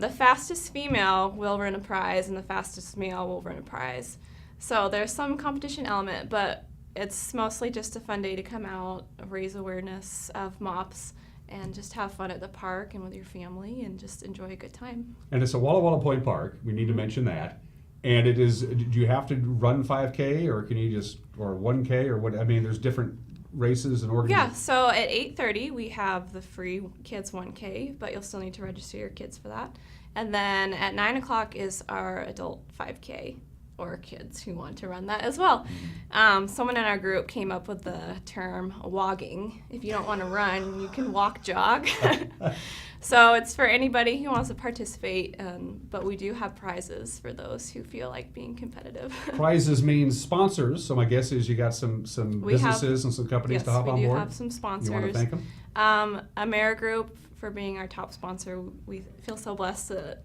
the fastest female will win a prize, and the fastest male will win a prize. So there's some competition element, but it's mostly just a fun day to come out, raise awareness of MOPS, and just have fun at the park and with your family, and just enjoy a good time. And it's a Walla Walla Point Park. We need to mention that. And it is. Do you have to run 5K, or can you just, or 1K, or what? I mean, there's different races and organizations. Yeah, so at 8:30 we have the free kids 1K, but you'll still need to register your kids for that. And then at 9 o'clock is our adult 5K, or kids who want to run that as well. Someone in our group came up with the term wogging. If you don't want to run, you can walk jog. So it's for anybody who wants to participate, but we do have prizes for those who feel like being competitive. Prizes means sponsors, so my guess is you got some businesses and some companies to hop on board. Yes, we do have some sponsors. You want to thank them? AmeriGroup for being our top sponsor. We feel so blessed that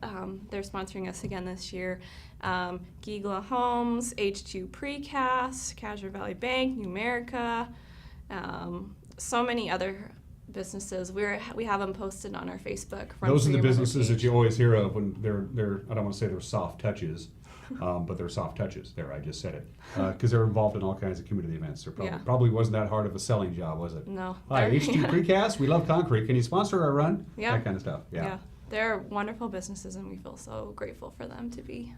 they're sponsoring us again this year. Gigla Homes, H2 Precast, Casuar Valley Bank, Numerica, so many other businesses. We have them posted on our Facebook. Those are the businesses that you always hear of when they're I don't want to say they're soft touches, but they're soft touches. There, I just said it, because they're involved in all kinds of community events. There probably wasn't that hard of a selling job, was it? No. Hi, H2 Precast. We love concrete. Can you sponsor our run? Yeah. That kind of stuff. Yeah. They're wonderful businesses, and we feel so grateful for them to be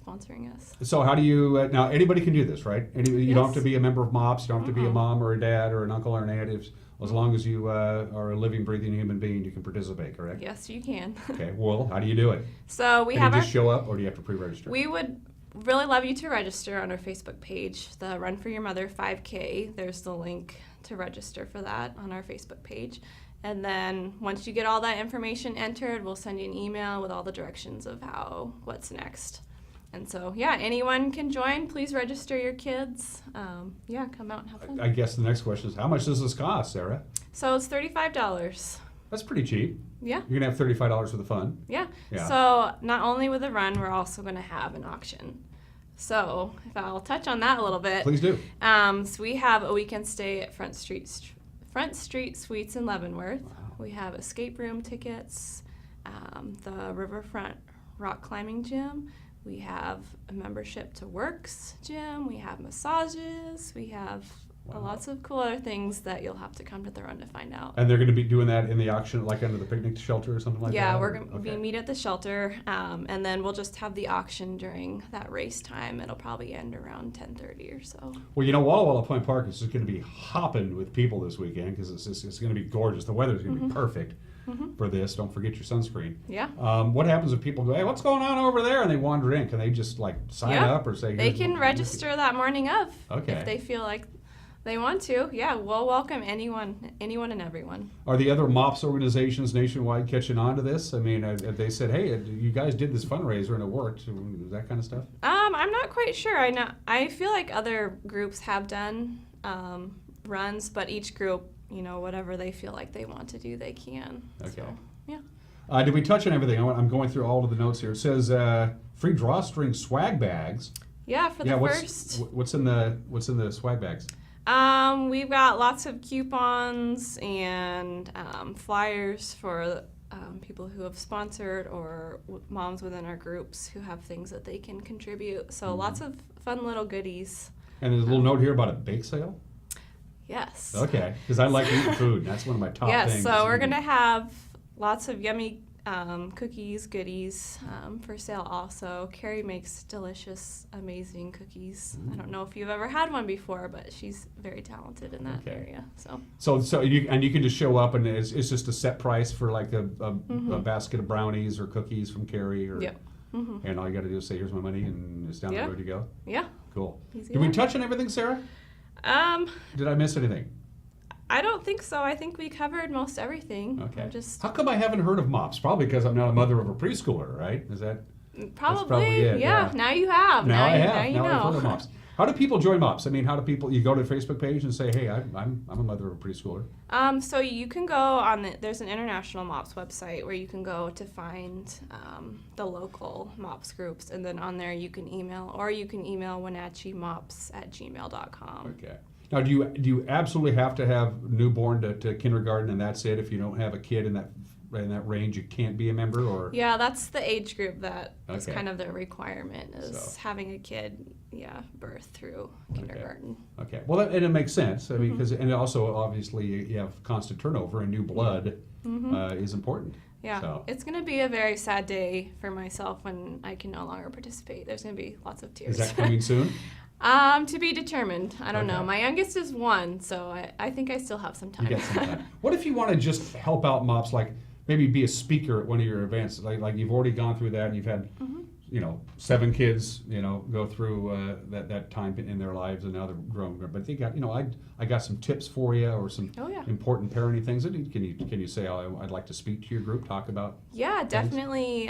sponsoring us. So how do you now? Anybody can do this, right? You don't have to be a member of MOPS. You don't have to be a mom or a dad or an uncle or an aunt. As long as you are a living, breathing human being, you can participate, correct? Yes, you can. Okay, well, how do you do it? So we Can have you just show up, or do you have to pre-register? We would really love you to register on our Facebook page, the Run for Your Mother 5K. There's the link to register for that on our Facebook page. And then once you get all that information entered, we'll send you an email with all the directions of what's next. And so, anyone can join. Please register your kids. Come out and have fun. I guess the next question is, how much does this cost, Sarah? So it's $35. That's pretty cheap. Yeah. You're going to have $35 for the fun. Yeah. So not only with the run, we're also going to have an auction. So if I'll touch on that a little bit. Please do. So we have a weekend stay at Front Street Suites in Leavenworth. Wow. We have escape room tickets, the Riverfront Rock Climbing Gym. We have a membership to Works Gym. We have massages. We have lots of cool other things that you'll have to come to the run to find out. And they're going to be doing that in the auction, like under the picnic shelter or something like that? Yeah, we're going to meet at the shelter, and then we'll just have the auction during that race time. It'll probably end around 10:30 or so. Well, Walla Walla Point Park is just going to be hopping with people this weekend because it's going to be gorgeous. The weather is going to be perfect for this. Don't forget your sunscreen. Yeah. What happens if people go, hey, what's going on over there? And they wander in. Can they just sign up or say? They can register that morning of. Okay. If they feel like they want to. Yeah, we'll welcome anyone and everyone. Are the other MOPS organizations nationwide catching on to this? I mean, they said, hey, you guys did this fundraiser and it worked. That kind of stuff? I'm not quite sure. I feel like other groups have done runs, but each group, whatever they feel like they want to do, they can. Okay. So, yeah. Did we touch on everything? I'm going through all of the notes here. It says free drawstring swag bags. Yeah, for the first. What's in the swag bags? We've got lots of coupons and flyers for people who have sponsored or moms within our groups who have things that they can contribute. So lots of fun little goodies. And there's a little note here about a bake sale? Yes. Okay, because I like eating food. That's one of my top things. Yes, so we're going to have lots of yummy cookies, goodies for sale also. Carrie makes delicious, amazing cookies. I don't know if you've ever had one before, but she's very talented in that area. So you can just show up and it's just a set price for like a basket of brownies or cookies from Carrie, or and all you got to do is say, "Here's my money," and it's down the road you go. Yeah. Cool. Easy Did we enough. touch on everything, Sarah? Did I miss anything? I don't think so. I think we covered most everything. Okay. How come I haven't heard of MOPS? Probably because I'm not a mother of a preschooler, right? Is that? Probably it, yeah. Now you have. Now I have. Now you Now know. I've heard of MOPS. How do people join MOPS? I mean, how do people? You go to the Facebook page and say, "Hey, I'm a mother of a preschooler." So you can go on there's an international MOPS website where you can go to find the local MOPS groups, and then on there you can email wenatcheemops@gmail.com. Okay. Now, do you absolutely have to have newborn to kindergarten, and that's it? If you don't have a kid in that range, you can't be a member, or? Yeah, that's the age group that is Okay. kind of the requirement is having a kid, birth through kindergarten. Okay. Well, and it makes sense. I mean, and also obviously you have constant turnover, and new blood is important. Yeah, So. it's going to be a very sad day for myself when I can no longer participate. There's going to be lots of tears. Is that coming soon? To be determined. I don't know. My youngest is 1, so I think I still have some time. You get some time. What if you want to just help out MOPS, like maybe be a speaker at one of your events? Like you've already gone through that, and you've had, 7 kids, go through that time in their lives, and now they're grown. But they got, I got some tips for you, or some important parenting things. Can you say, I'd like to speak to your group, talk about? Yeah, definitely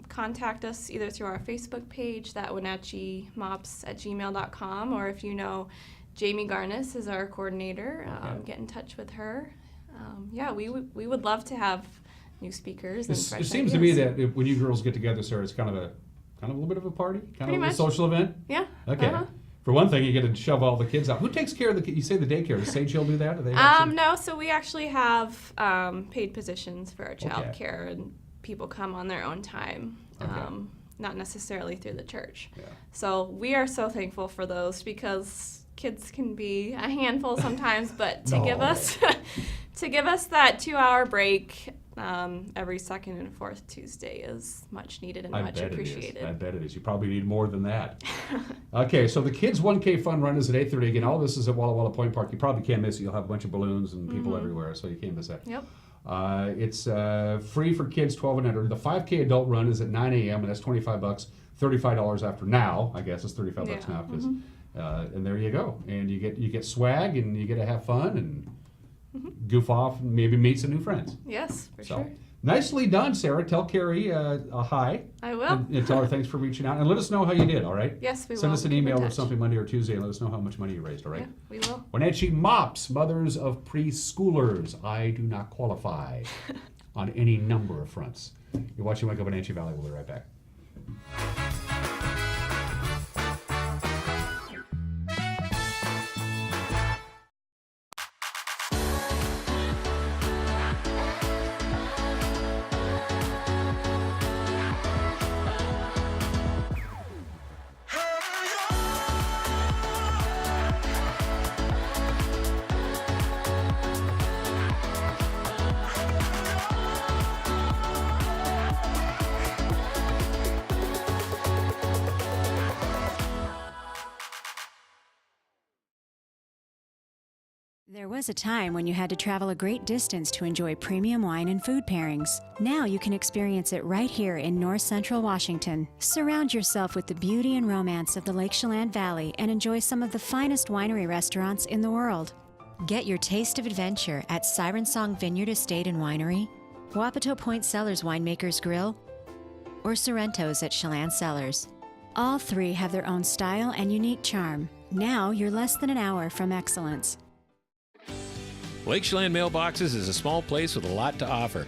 contact us either through our Facebook page, that wenatcheemops@gmail.com, or if you know Jamie Garnis is our coordinator, get in touch with her. We would love to have new speakers and fresh It seems to me that when you girls get together, Sarah, it's kind of a little bit of a party, kind of a social event. Yeah. Okay. For one thing, you get to shove all the kids out. Who takes care of the kids? You say the daycare. Does Sage Hill do that? Do they no, so we actually have paid positions for our child care, and people come on their own time, not necessarily through the church. Yeah. So we are so thankful for those, because kids can be a handful sometimes, but to give us that 2-hour break every second and fourth Tuesday is much needed and much appreciated. I bet it is. You probably need more than that. Okay, so the Kids 1K Fun Run is at 8:30 again. All this is at Walla Walla Point Park. You probably can't miss it. You'll have a bunch of balloons and people everywhere, so you can't miss that. Yep. It's free for kids 12 and under. The 5K adult run is at 9 a.m. and that's $25. $35 after now. I guess it's $35 now, because and there you go. And you get swag, and you get to have fun and goof off, and maybe meet some new friends. Yes, for sure. Nicely done, Sarah. Tell Carrie a hi. I will. And tell her thanks for reaching out. And let us know how you did, all right? Yes, we will. Send us an Keep in email or touch. something Monday or Tuesday and let us know how much money you raised, all right? Yeah, we will. Wenatchee MOPS, Mothers of Preschoolers. I do not qualify on any number of fronts. You're watching Wake Up Wenatchee Valley. We'll be right back. There was a time when you had to travel a great distance to enjoy premium wine and food pairings. Now you can experience it right here in North Central Washington. Surround yourself with the beauty and romance of the Lake Chelan Valley and enjoy some of the finest winery restaurants in the world. Get your taste of adventure at Siren Song Vineyard Estate and Winery, Wapato Point Cellars Winemakers Grill, or Sorrento's at Chelan Cellars. All three have their own style and unique charm. Now you're less than an hour from excellence. Lake Chelan Mailboxes is a small place with a lot to offer.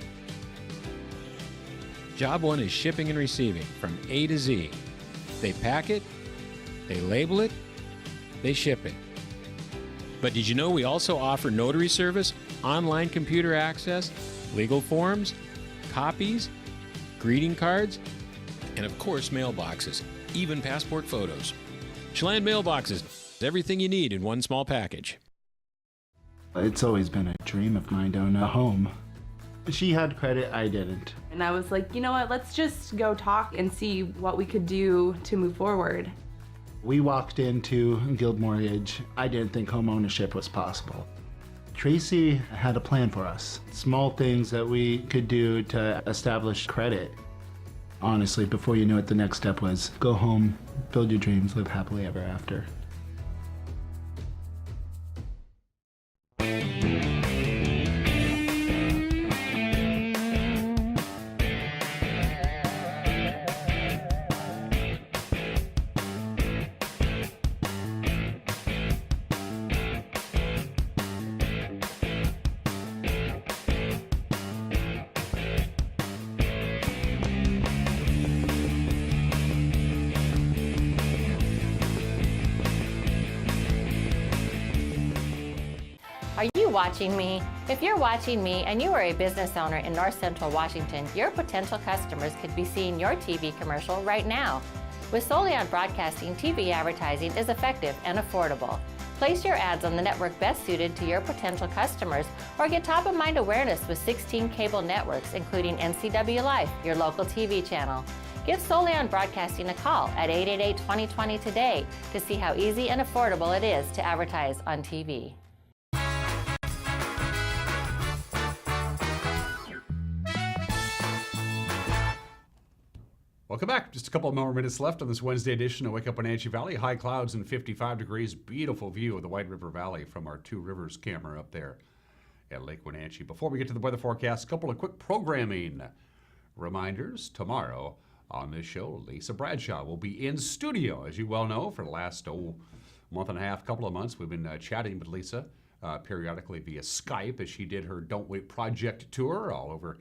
Job one is shipping and receiving from A to Z. They pack it, they label it, they ship it. But did you know we also offer notary service, online computer access, legal forms, copies, greeting cards, and of course mailboxes, even passport photos. Chelan Mailboxes, everything you need in one small package. It's always been a dream of mine to own a home. She had credit, I didn't. And I was like, you know what, let's just go talk and see what we could do to move forward. We walked into Guild Mortgage. I didn't think home ownership was possible. Tracy had a plan for us. Small things that we could do to establish credit. Honestly, before you knew it, the next step was go home, build your dreams, live happily ever after. Are you watching me? If you're watching me and you are a business owner in North Central Washington, your potential customers could be seeing your TV commercial right now. With Solion Broadcasting, TV advertising is effective and affordable. Place your ads on the network best suited to your potential customers or get top-of-mind awareness with 16 cable networks, including NCW Life, your local TV channel. Give Solion Broadcasting a call at 888-2020 today to see how easy and affordable it is to advertise on TV. Welcome back. Just a couple more minutes left on this Wednesday edition of Wake Up Wenatchee Valley. High clouds and 55 degrees. Beautiful view of the White River Valley from our Two Rivers camera up there at Lake Wenatchee. Before we get to the weather forecast, a couple of quick programming reminders. Tomorrow on this show, Lisa Bradshaw will be in studio, as you well know, for the last month and a half, couple of months. We've been chatting with Lisa periodically via Skype as she did her Don't Wait Project tour all over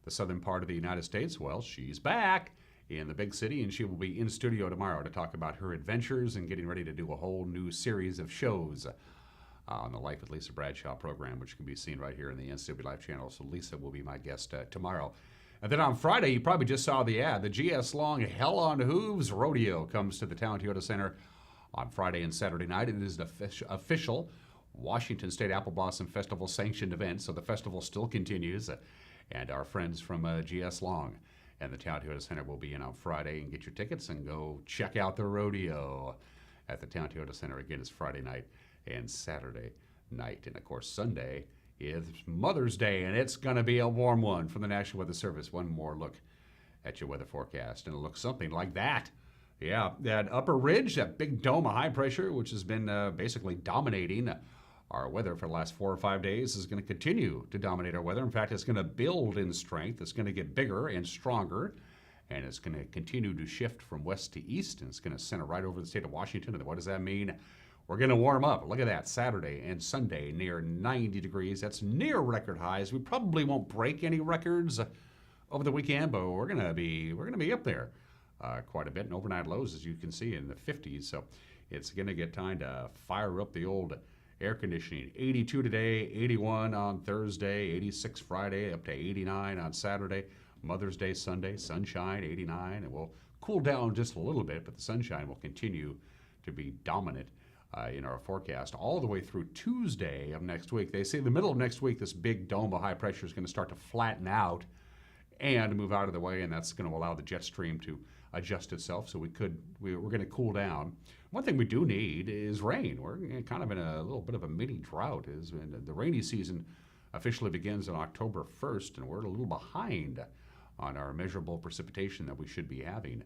the southern part of the United States. Well, she's back in the big city, and she will be in studio tomorrow to talk about her adventures and getting ready to do a whole new series of shows on the Life with Lisa Bradshaw program, which can be seen right here in the NCW Live channel. So Lisa will be my guest tomorrow. And then on Friday, you probably just saw the ad. The GS Long Hell on Hooves Rodeo comes to the Town Toyota Center on Friday and Saturday night. It is an official Washington State Apple Blossom Festival sanctioned event, so the festival still continues. And our friends from GS Long and the Town Toyota Center will be in on Friday, and get your tickets and go check out the rodeo at the Town Toyota Center. Again, it's Friday night and Saturday night. And of course, Sunday is Mother's Day, and it's going to be a warm one from the National Weather Service. One more look at your weather forecast, and it looks something like that. Yeah, that upper ridge, that big dome of high pressure, which has been basically dominating our weather for the last 4 or 5 days, is going to continue to dominate our weather. In fact, it's going to build in strength. It's going to get bigger and stronger, and it's going to continue to shift from west to east, and it's going to center right over the state of Washington. And what does that mean? We're going to warm up. Look at that, Saturday and Sunday, near 90 degrees. That's near record highs. We probably won't break any records over the weekend, but we're going to be up there quite a bit. And overnight lows, as you can see, in the 50s. So it's going to get time to fire up the old air conditioning. 82 today, 81 on Thursday, 86 Friday, up to 89 on Saturday. Mother's Day Sunday, sunshine, 89. It will cool down just a little bit, but the sunshine will continue to be dominant in our forecast all the way through Tuesday of next week. They say the middle of next week, this big dome of high pressure is going to start to flatten out and move out of the way, and that's going to allow the jet stream to adjust itself. So we're going to cool down. One thing we do need is rain. We're kind of in a little bit of a mini drought. The rainy season officially begins on October 1st, and we're a little behind on our measurable precipitation that we should be having.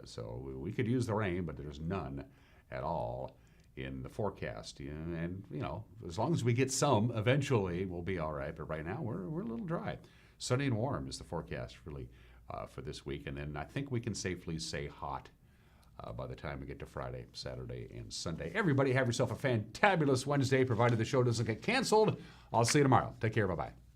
So we could use the rain, but there's none at all in the forecast. And as long as we get some, eventually we'll be all right. But right now we're a little dry. Sunny and warm is the forecast really for this week. And then I think we can safely say hot by the time we get to Friday, Saturday, and Sunday. Everybody have yourself a fantabulous Wednesday, provided the show doesn't get canceled. I'll see you tomorrow. Take care. Bye-bye.